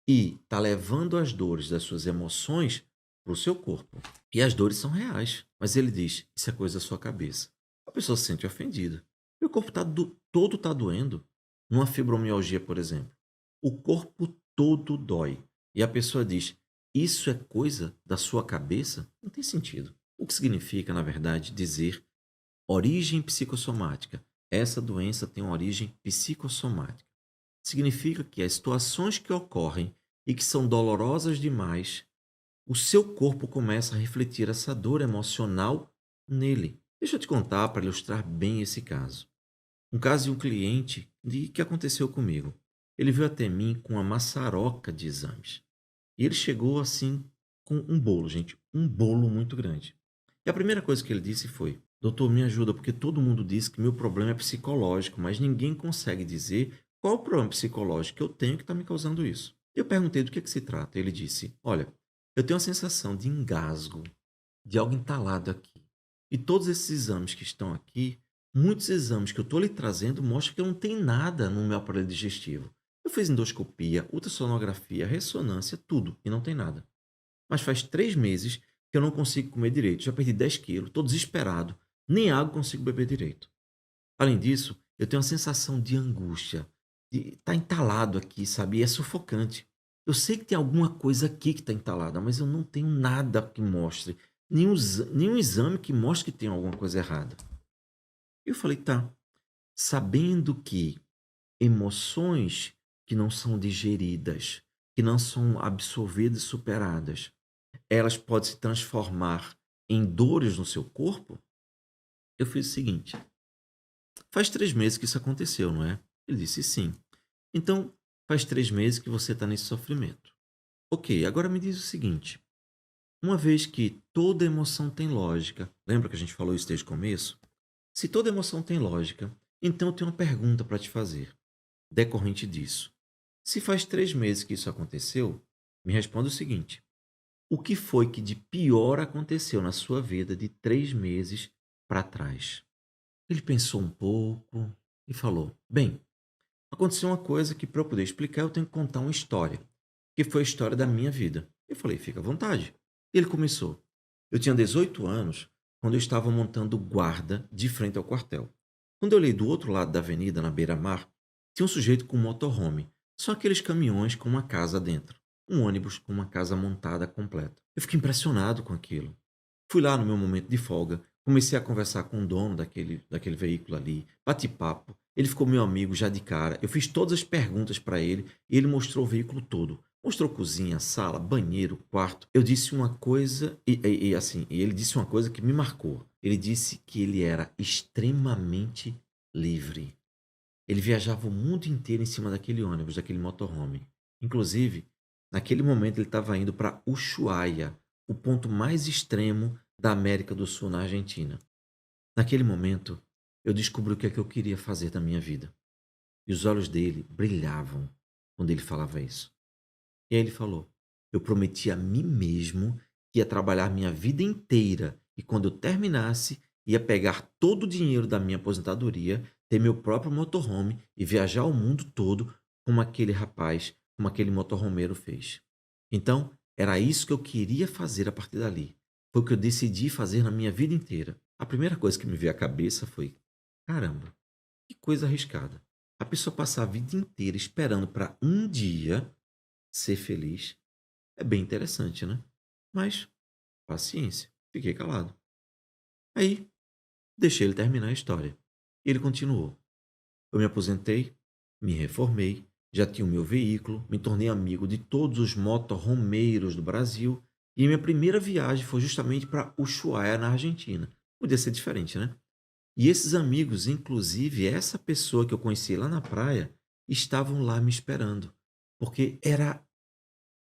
e está levando as dores das suas emoções para o seu corpo. E as dores são reais. Mas ele diz, isso é coisa da sua cabeça. A pessoa se sente ofendida. E o corpo todo está doendo. Numa fibromialgia, por exemplo. O corpo todo dói. E a pessoa diz, isso é coisa da sua cabeça? Não tem sentido. O que significa, na verdade, dizer origem psicossomática. Essa doença tem uma origem psicossomática. Significa que as situações que ocorrem e que são dolorosas demais, o seu corpo começa a refletir essa dor emocional nele. Deixa eu te contar para ilustrar bem esse caso. Um caso de um cliente que aconteceu comigo. Ele veio até mim com uma maçaroca de exames. E ele chegou assim com um bolo, gente, um bolo muito grande. E a primeira coisa que ele disse foi: doutor, me ajuda, porque todo mundo diz que meu problema é psicológico, mas ninguém consegue dizer qual o problema psicológico que eu tenho que está me causando isso. Eu perguntei do que se trata. Ele disse: olha, eu tenho a sensação de engasgo, de algo entalado aqui. E todos esses exames que estão aqui, muitos exames que eu estou lhe trazendo mostram que eu não tenho nada no meu aparelho digestivo. Eu fiz endoscopia, ultrassonografia, ressonância, tudo, e não tem nada. Mas faz 3 meses que eu não consigo comer direito. Já perdi 10 quilos, estou desesperado. Nem água consigo beber direito. Além disso, eu tenho uma sensação de angústia, de estar entalado aqui, sabe? E é sufocante. Eu sei que tem alguma coisa aqui que está entalada, mas eu não tenho nada que mostre, nenhum exame que mostre que tem alguma coisa errada. Eu falei, tá, sabendo que emoções que não são digeridas, que não são absorvidas e superadas, elas podem se transformar em dores no seu corpo, eu fiz o seguinte: faz 3 meses que isso aconteceu, não é? Ele disse sim. Então, faz 3 meses que você está nesse sofrimento. Ok, agora me diz o seguinte: uma vez que toda emoção tem lógica, lembra que a gente falou isso desde o começo? Se toda emoção tem lógica, então eu tenho uma pergunta para te fazer, decorrente disso. Se faz 3 meses que isso aconteceu, me responda o seguinte: o que foi que de pior aconteceu na sua vida de 3 meses para trás? Ele pensou um pouco e falou: bem, aconteceu uma coisa que para eu poder explicar eu tenho que contar uma história, que foi a história da minha vida. Eu falei: fica à vontade. Ele começou. Eu tinha 18 anos quando eu estava montando guarda de frente ao quartel. Quando eu olhei do outro lado da avenida, na beira-mar, tinha um sujeito com um motorhome. São aqueles caminhões com uma casa dentro. Um ônibus com uma casa montada completa. Eu fiquei impressionado com aquilo. Fui lá no meu momento de folga, comecei a conversar com o dono daquele veículo ali, bati papo. Ele ficou meu amigo já de cara. Eu fiz todas as perguntas para ele e ele mostrou o veículo todo. Mostrou cozinha, sala, banheiro, quarto. Eu disse uma coisa e ele disse uma coisa que me marcou. Ele disse que ele era extremamente livre. Ele viajava o mundo inteiro em cima daquele ônibus, daquele motorhome. Inclusive, naquele momento ele estava indo para Ushuaia, o ponto mais extremo da América do Sul, na Argentina. Naquele momento, eu descobri o que é que eu queria fazer da minha vida. E os olhos dele brilhavam quando ele falava isso. E aí ele falou: eu prometi a mim mesmo que ia trabalhar minha vida inteira e quando eu terminasse, ia pegar todo o dinheiro da minha aposentadoria, ter meu próprio motorhome e viajar o mundo todo como aquele rapaz, como aquele motorhomeiro fez. Então, era isso que eu queria fazer a partir dali. Foi o que eu decidi fazer na minha vida inteira. A primeira coisa que me veio à cabeça foi: caramba, que coisa arriscada. A pessoa passar a vida inteira esperando para um dia ser feliz é bem interessante, né? Mas, paciência, fiquei calado. Aí, deixei ele terminar a história. E ele continuou. Eu me aposentei, me reformei, já tinha o meu veículo, me tornei amigo de todos os motorhomeiros do Brasil e minha primeira viagem foi justamente para Ushuaia, na Argentina. Podia ser diferente, né? E esses amigos, inclusive essa pessoa que eu conheci lá na praia, estavam lá me esperando, porque era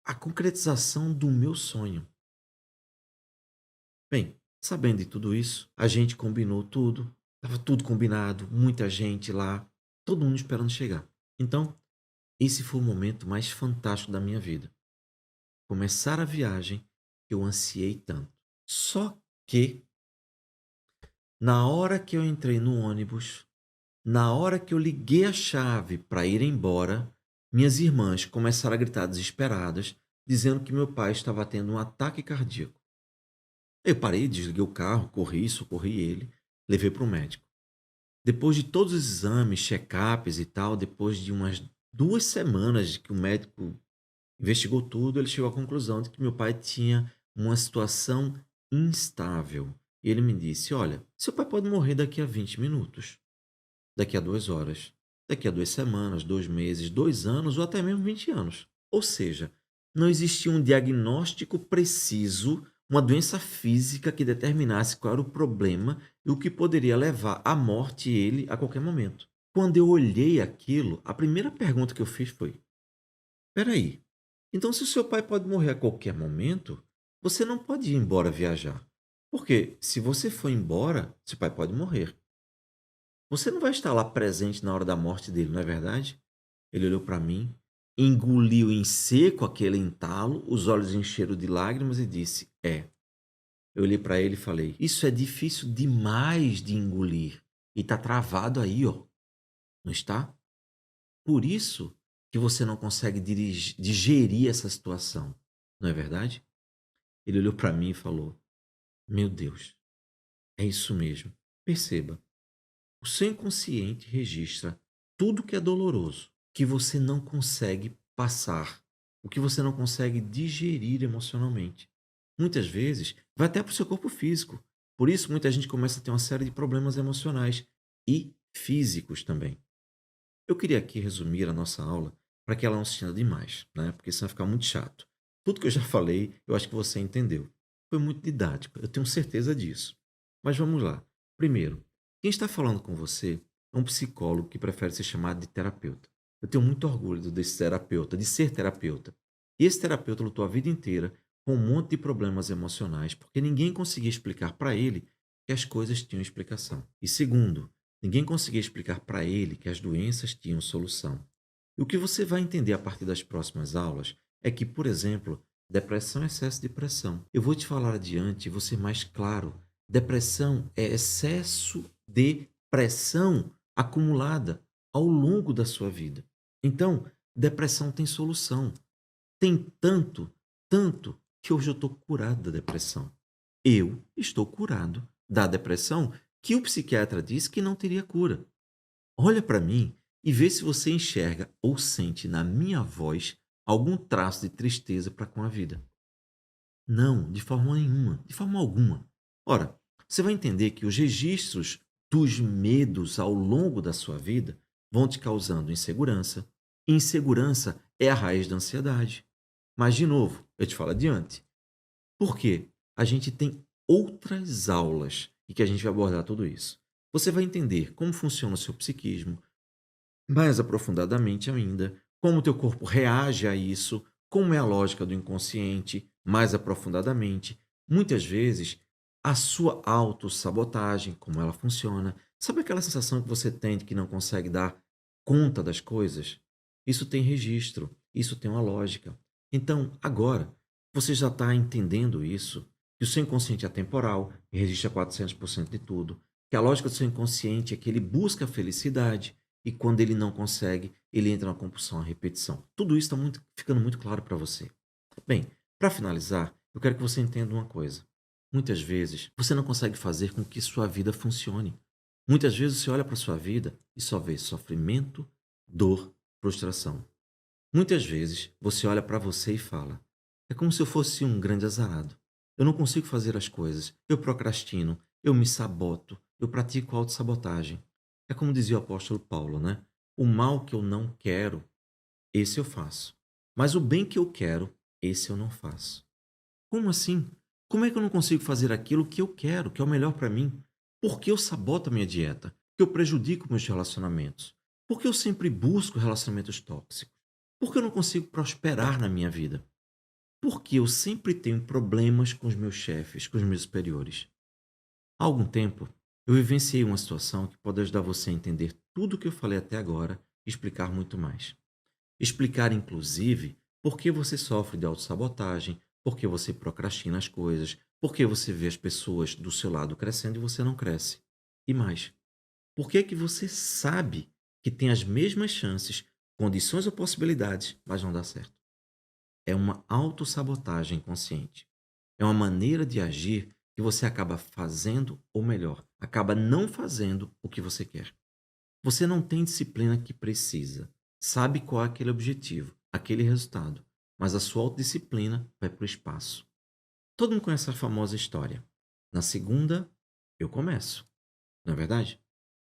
a concretização do meu sonho. Bem, sabendo de tudo isso, a gente combinou tudo, estava tudo combinado, muita gente lá, todo mundo esperando chegar. Então, esse foi o momento mais fantástico da minha vida. Começar a viagem que eu ansiei tanto. Só que, na hora que eu entrei no ônibus, na hora que eu liguei a chave para ir embora, minhas irmãs começaram a gritar desesperadas, dizendo que meu pai estava tendo um ataque cardíaco. Eu parei, desliguei o carro, corri, socorri ele, levei para o médico. Depois de todos os exames, check-ups e tal, depois de umas 2 semanas que o médico investigou tudo, ele chegou à conclusão de que meu pai tinha uma situação instável. E ele me disse: olha, seu pai pode morrer daqui a 20 minutos, daqui a 2 horas, daqui a 2 semanas, 2 meses, 2 anos ou até mesmo 20 anos. Ou seja, não existia um diagnóstico preciso, uma doença física que determinasse qual era o problema e o que poderia levar à morte ele a qualquer momento. Quando eu olhei aquilo, a primeira pergunta que eu fiz foi: peraí, então se o seu pai pode morrer a qualquer momento, você não pode ir embora viajar. Porque se você for embora, seu pai pode morrer. Você não vai estar lá presente na hora da morte dele, não é verdade? Ele olhou para mim, engoliu em seco aquele entalo, os olhos encheram de lágrimas e disse: é. Eu olhei para ele e falei: isso é difícil demais de engolir. E tá travado aí, ó. Não está? Por isso que você não consegue digerir essa situação. Não é verdade? Ele olhou para mim e falou: meu Deus, é isso mesmo. Perceba, o seu inconsciente registra tudo que é doloroso, que você não consegue passar, o que você não consegue digerir emocionalmente. Muitas vezes vai até para o seu corpo físico. Por isso, muita gente começa a ter uma série de problemas emocionais e físicos também. Eu queria aqui resumir a nossa aula para que ela não se estenda demais, né? Porque senão vai ficar muito chato. Tudo que eu já falei, eu acho que você entendeu. Foi muito didático, eu tenho certeza disso. Mas vamos lá. Primeiro, quem está falando com você é um psicólogo que prefere ser chamado de terapeuta. Eu tenho muito orgulho desse terapeuta, de ser terapeuta. E esse terapeuta lutou a vida inteira com um monte de problemas emocionais, porque ninguém conseguia explicar para ele que as coisas tinham explicação. E segundo, ninguém conseguia explicar para ele que as doenças tinham solução. E o que você vai entender a partir das próximas aulas é que, por exemplo, depressão é excesso de pressão. Eu vou te falar adiante e vou ser mais claro. Depressão é excesso de pressão acumulada ao longo da sua vida. Então, depressão tem solução. Tem tanto, tanto, que hoje eu estou curado da depressão. Eu estou curado da depressão que o psiquiatra disse que não teria cura. Olha para mim e vê se você enxerga ou sente na minha voz algum traço de tristeza para com a vida. Não, de forma nenhuma, de forma alguma. Ora, você vai entender que os registros dos medos ao longo da sua vida vão te causando insegurança. E insegurança é a raiz da ansiedade. Mas, de novo, eu te falo adiante. Por quê? A gente tem outras aulas e que a gente vai abordar tudo isso. Você vai entender como funciona o seu psiquismo, mais aprofundadamente ainda, como o teu corpo reage a isso, como é a lógica do inconsciente, mais aprofundadamente. Muitas vezes, a sua autossabotagem, como ela funciona. Sabe aquela sensação que você tem de que não consegue dar conta das coisas? Isso tem registro, isso tem uma lógica. Então, agora, você já está entendendo isso, que o seu inconsciente é atemporal e registra 400% de tudo, que a lógica do seu inconsciente é que ele busca a felicidade, e quando ele não consegue, ele entra na compulsão à repetição. Tudo isso está ficando muito claro para você. Bem, para finalizar, eu quero que você entenda uma coisa. Muitas vezes, você não consegue fazer com que sua vida funcione. Muitas vezes você olha para sua vida e só vê sofrimento, dor, frustração. Muitas vezes você olha para você e fala: é como se eu fosse um grande azarado. Eu não consigo fazer as coisas, eu procrastino, eu me saboto, eu pratico autossabotagem. É como dizia o apóstolo Paulo, né? O mal que eu não quero, esse eu faço. Mas o bem que eu quero, esse eu não faço. Como assim? Como é que eu não consigo fazer aquilo que eu quero, que é o melhor para mim? Por que eu saboto a minha dieta? Por que eu prejudico meus relacionamentos? Por que eu sempre busco relacionamentos tóxicos? Por que eu não consigo prosperar na minha vida? Por que eu sempre tenho problemas com os meus chefes, com os meus superiores? Há algum tempo, eu vivenciei uma situação que pode ajudar você a entender tudo o que eu falei até agora e explicar muito mais. Explicar, inclusive, por que você sofre de autossabotagem, por que você procrastina as coisas, por que você vê as pessoas do seu lado crescendo e você não cresce. E mais, por que que você sabe que tem as mesmas chances, condições ou possibilidades, mas não dá certo? É uma autossabotagem consciente. É uma maneira de agir que você acaba fazendo, ou melhor, acaba não fazendo o que você quer. Você não tem disciplina que precisa. Sabe qual é aquele objetivo, aquele resultado, mas a sua autodisciplina vai para o espaço. Todo mundo conhece a famosa história. Na segunda, eu começo. Não é verdade?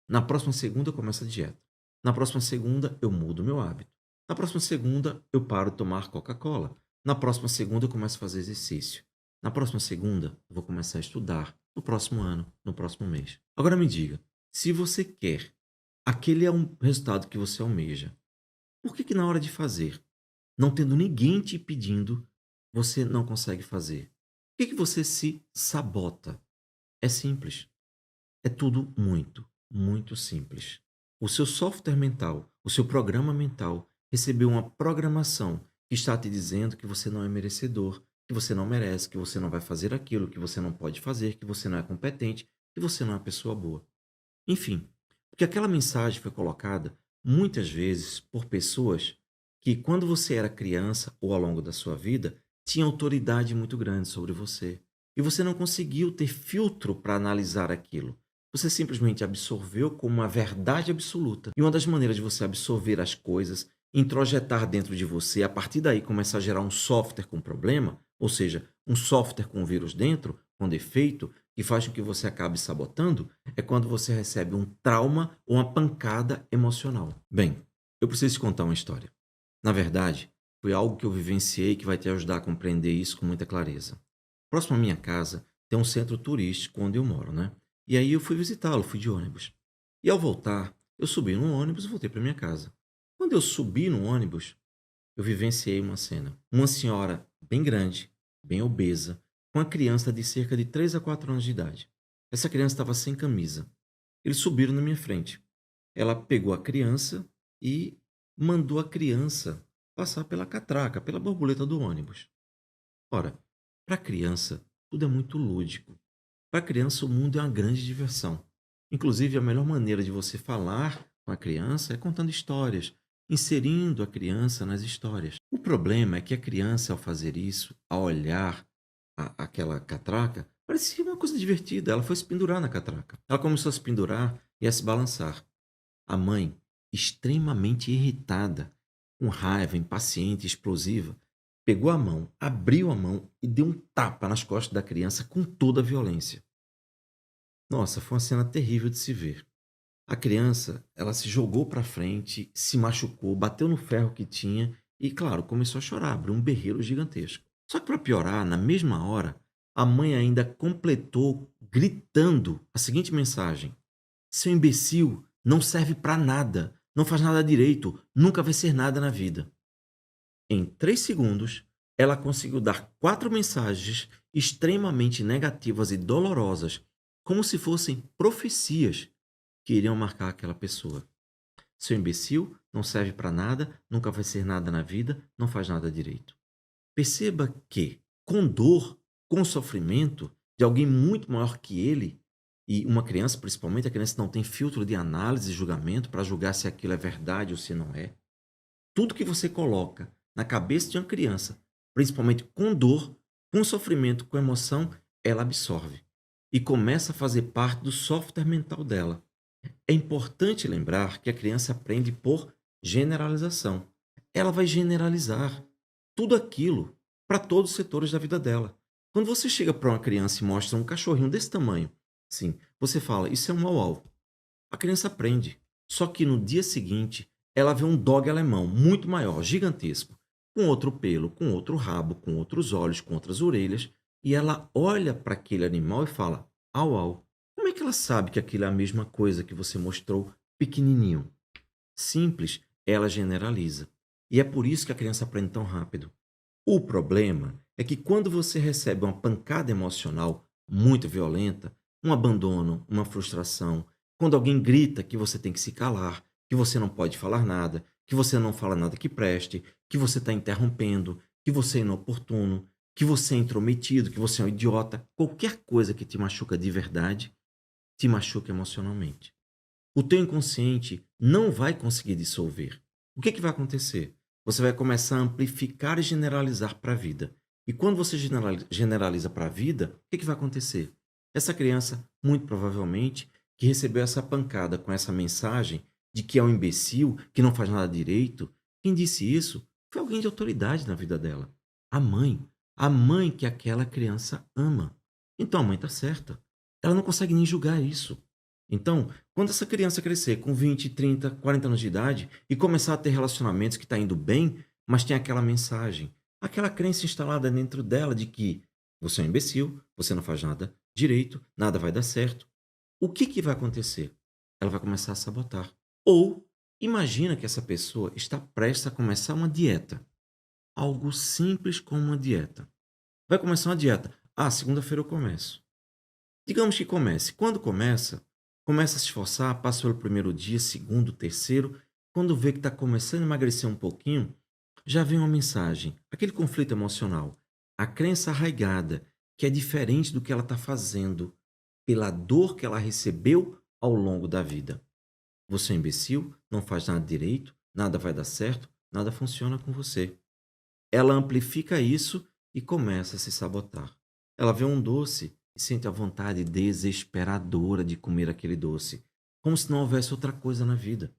Na próxima segunda, eu começo a dieta. Na próxima segunda, eu mudo o meu hábito. Na próxima segunda, eu paro de tomar Coca-Cola. Na próxima segunda, eu começo a fazer exercício. Na próxima segunda, eu vou começar a estudar. No próximo ano, no próximo mês. Agora me diga, se você quer, aquele é um resultado que você almeja, por que que na hora de fazer, não tendo ninguém te pedindo, você não consegue fazer? Por que que você se sabota? É simples. É tudo muito, muito simples. O seu software mental, o seu programa mental recebeu uma programação que está te dizendo que você não é merecedor, que você não merece, que você não vai fazer aquilo, que você não pode fazer, que você não é competente, que você não é uma pessoa boa. Enfim, porque aquela mensagem foi colocada muitas vezes por pessoas que, quando você era criança ou ao longo da sua vida, tinha autoridade muito grande sobre você. E você não conseguiu ter filtro para analisar aquilo. Você simplesmente absorveu como uma verdade absoluta. E uma das maneiras de você absorver as coisas, introjetar dentro de você, a partir daí começar a gerar um software com problema, ou seja, um software com vírus dentro, com defeito, que faz com que você acabe sabotando, é quando você recebe um trauma ou uma pancada emocional. Bem, eu preciso te contar uma história. Na verdade, foi algo que eu vivenciei que vai te ajudar a compreender isso com muita clareza. Próximo à minha casa tem um centro turístico onde eu moro, né? E aí eu fui visitá-lo, fui de ônibus. E ao voltar, eu subi no ônibus e voltei para minha casa. Quando eu subi no ônibus, eu vivenciei uma cena. Uma senhora bem grande, bem obesa, com uma criança de cerca de 3 a 4 anos de idade. Essa criança estava sem camisa. Eles subiram na minha frente. Ela pegou a criança e mandou a criança passar pela catraca, pela borboleta do ônibus. Ora, para a criança, tudo é muito lúdico. Para a criança, o mundo é uma grande diversão. Inclusive, a melhor maneira de você falar com a criança é contando histórias, inserindo a criança nas histórias. O problema é que a criança, ao fazer isso, ao olhar aquela catraca, Parecia uma coisa divertida. Ela foi se pendurar na catraca. Ela começou a se pendurar e a se balançar. A mãe, extremamente irritada, com raiva, impaciente, explosiva, pegou a mão, abriu a mão e deu um tapa nas costas da criança com toda a violência. Nossa, foi uma cena terrível de se ver. A criança, ela se jogou para frente, se machucou, bateu no ferro que tinha e, claro, começou a chorar, abriu um berreiro gigantesco. Só que para piorar, na mesma hora, a mãe ainda completou gritando a seguinte mensagem: "Seu imbecil, não serve para nada, não faz nada direito, nunca vai ser nada na vida." Em 3 segundos, ela conseguiu dar 4 mensagens extremamente negativas e dolorosas, como se fossem profecias que iriam marcar aquela pessoa. Seu imbecil, não serve para nada, nunca vai ser nada na vida, não faz nada direito. Perceba que, com dor, com sofrimento de alguém muito maior que ele, e uma criança, principalmente, a criança não tem filtro de análise e julgamento para julgar se aquilo é verdade ou se não é. Tudo que você coloca na cabeça de uma criança, principalmente com dor, com sofrimento, com emoção, ela absorve e começa a fazer parte do software mental dela. É importante lembrar que a criança aprende por generalização. Ela vai generalizar tudo aquilo para todos os setores da vida dela. Quando você chega para uma criança e mostra um cachorrinho desse tamanho, sim, você fala, isso é um uau-au. A criança aprende. Só que no dia seguinte, ela vê um dog alemão muito maior, gigantesco, com outro pelo, com outro rabo, com outros olhos, com outras orelhas, e ela olha para aquele animal e fala: "Au, au." Como é que ela sabe que aquilo é a mesma coisa que você mostrou pequenininho? Simples, ela generaliza. E é por isso que a criança aprende tão rápido. O problema é que quando você recebe uma pancada emocional muito violenta, um abandono, uma frustração, quando alguém grita que você tem que se calar, que você não pode falar nada, que você não fala nada que preste, que você está interrompendo, que você é inoportuno, que você é intrometido, que você é um idiota, qualquer coisa que te machuca de verdade, te machuca emocionalmente. O teu inconsciente não vai conseguir dissolver. O que vai acontecer? Você vai começar a amplificar e generalizar para a vida. E quando você generaliza para a vida, o que vai acontecer? Essa criança, muito provavelmente, que recebeu essa pancada com essa mensagem de que é um imbecil, que não faz nada direito, quem disse isso foi alguém de autoridade na vida dela. A mãe. A mãe que aquela criança ama. Então a mãe está certa. Ela não consegue nem julgar isso. Então, quando essa criança crescer com 20, 30, 40 anos de idade e começar a ter relacionamentos que está indo bem, mas tem aquela mensagem, aquela crença instalada dentro dela de que você é um imbecil, você não faz nada direito, nada vai dar certo. O que vai acontecer? Ela vai começar a sabotar. Ou imagina que essa pessoa está prestes a começar uma dieta. Algo simples como uma dieta. Vai começar uma dieta. Ah, segunda-feira eu começo. Digamos que comece. Quando começa, começa a se esforçar, passa pelo primeiro dia, segundo, terceiro. Quando vê que está começando a emagrecer um pouquinho, já vem uma mensagem, aquele conflito emocional, a crença arraigada, que é diferente do que ela está fazendo, pela dor que ela recebeu ao longo da vida. Você é imbecil, não faz nada direito, nada vai dar certo, nada funciona com você. Ela amplifica isso e começa a se sabotar. Ela vê um doce e sente a vontade desesperadora de comer aquele doce, como se não houvesse outra coisa na vida.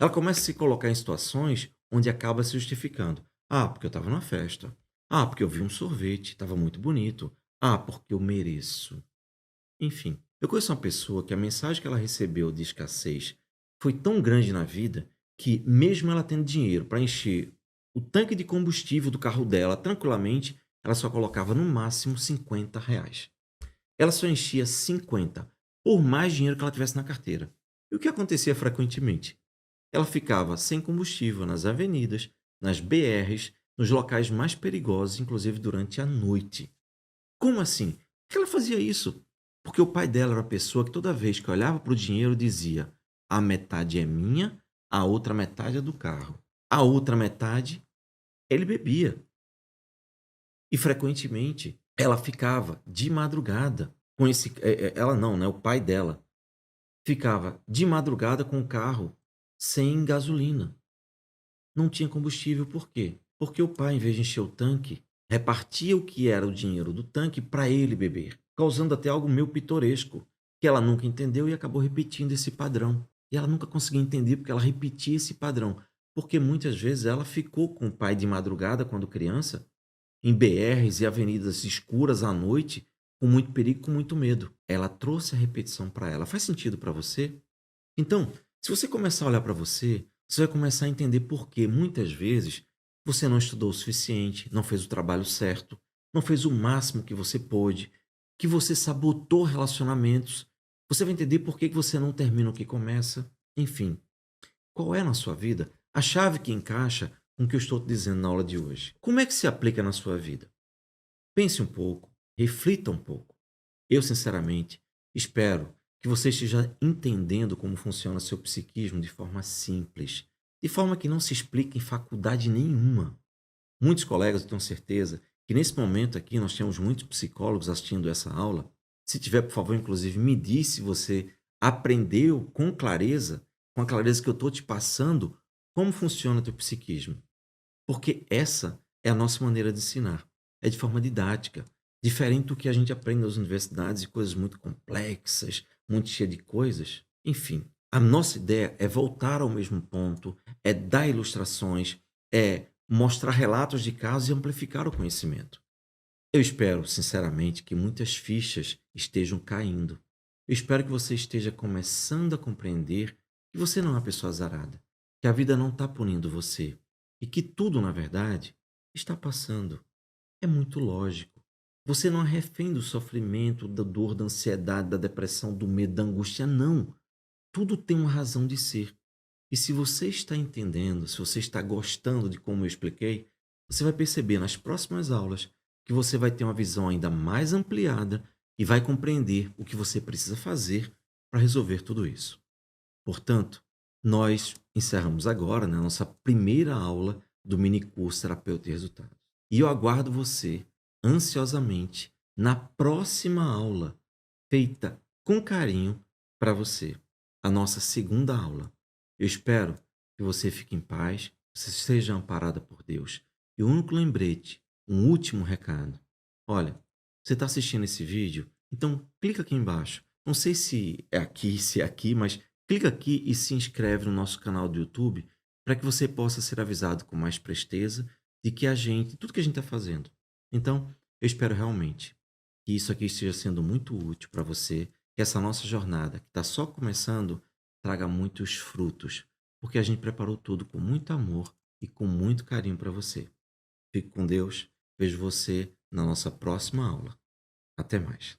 Ela começa a se colocar em situações onde acaba se justificando. Ah, porque eu estava numa festa. Ah, porque eu vi um sorvete, estava muito bonito. Ah, porque eu mereço. Enfim, eu conheço uma pessoa que a mensagem que ela recebeu de escassez foi tão grande na vida que, mesmo ela tendo dinheiro para encher o tanque de combustível do carro dela tranquilamente, ela só colocava no máximo R$ 50. Ela só enchia 50, por mais dinheiro que ela tivesse na carteira. E o que acontecia frequentemente? Ela ficava sem combustível nas avenidas, nas BRs, nos locais mais perigosos, inclusive durante a noite. Como assim? Por que ela fazia isso? Porque o pai dela era uma pessoa que toda vez que olhava para o dinheiro dizia: a metade é minha, a outra metade é do carro. A outra metade ele bebia. E frequentemente ela ficava de madrugada com esse. Ela não, né? O pai dela ficava de madrugada com o carro sem gasolina. Não tinha combustível, por quê? Porque o pai, em vez de encher o tanque, repartia o que era o dinheiro do tanque para ele beber, causando até algo meio pitoresco, que ela nunca entendeu e acabou repetindo esse padrão. E ela nunca conseguia entender porque ela repetia esse padrão, porque muitas vezes ela ficou com o pai de madrugada quando criança, em BRs e avenidas escuras à noite, com muito perigo, com muito medo. Ela trouxe a repetição para ela. Faz sentido para você? Então, se você começar a olhar para você, você vai começar a entender por que muitas vezes você não estudou o suficiente, não fez o trabalho certo, não fez o máximo que você pôde, que você sabotou relacionamentos. Você vai entender por que você não termina o que começa. Enfim, qual é na sua vida a chave que encaixa com o que eu estou te dizendo na aula de hoje? Como é que se aplica na sua vida? Pense um pouco, reflita um pouco. Eu, sinceramente, espero que você esteja entendendo como funciona seu psiquismo de forma simples, de forma que não se explica em faculdade nenhuma. Muitos colegas, eu tenho certeza, que nesse momento aqui nós temos muitos psicólogos assistindo essa aula. Se tiver, por favor, inclusive, me diz se você aprendeu com a clareza que eu estou te passando, como funciona o teu psiquismo. Porque essa é a nossa maneira de ensinar. É de forma didática. Diferente do que a gente aprende nas universidades e coisas muito complexas, muito cheias de coisas. Enfim, a nossa ideia é voltar ao mesmo ponto, é dar ilustrações, é mostrar relatos de casos e amplificar o conhecimento. Eu espero, sinceramente, que muitas fichas estejam caindo. Eu espero que você esteja começando a compreender que você não é uma pessoa azarada, que a vida não está punindo você e que tudo, na verdade, está passando. É muito lógico. Você não é refém do sofrimento, da dor, da ansiedade, da depressão, do medo, da angústia, não. Tudo tem uma razão de ser. E se você está entendendo, se você está gostando de como eu expliquei, você vai perceber nas próximas aulas que você vai ter uma visão ainda mais ampliada e vai compreender o que você precisa fazer para resolver tudo isso. Portanto, nós encerramos agora, né, a nossa primeira aula do mini curso Terapeuta e Resultados. E eu aguardo você ansiosamente na próxima aula, feita com carinho para você, a nossa segunda aula. Eu espero que você fique em paz, você seja amparada por Deus. E o único lembrete, um último recado. Olha, você está assistindo esse vídeo? Então clica aqui embaixo. Não sei se é aqui, mas clica aqui e se inscreve no nosso canal do YouTube para que você possa ser avisado com mais presteza de que tudo que a gente está fazendo. Então, eu espero realmente que isso aqui esteja sendo muito útil para você, que essa nossa jornada, que está só começando, traga muitos frutos, porque a gente preparou tudo com muito amor e com muito carinho para você. Fique com Deus, vejo você na nossa próxima aula. Até mais.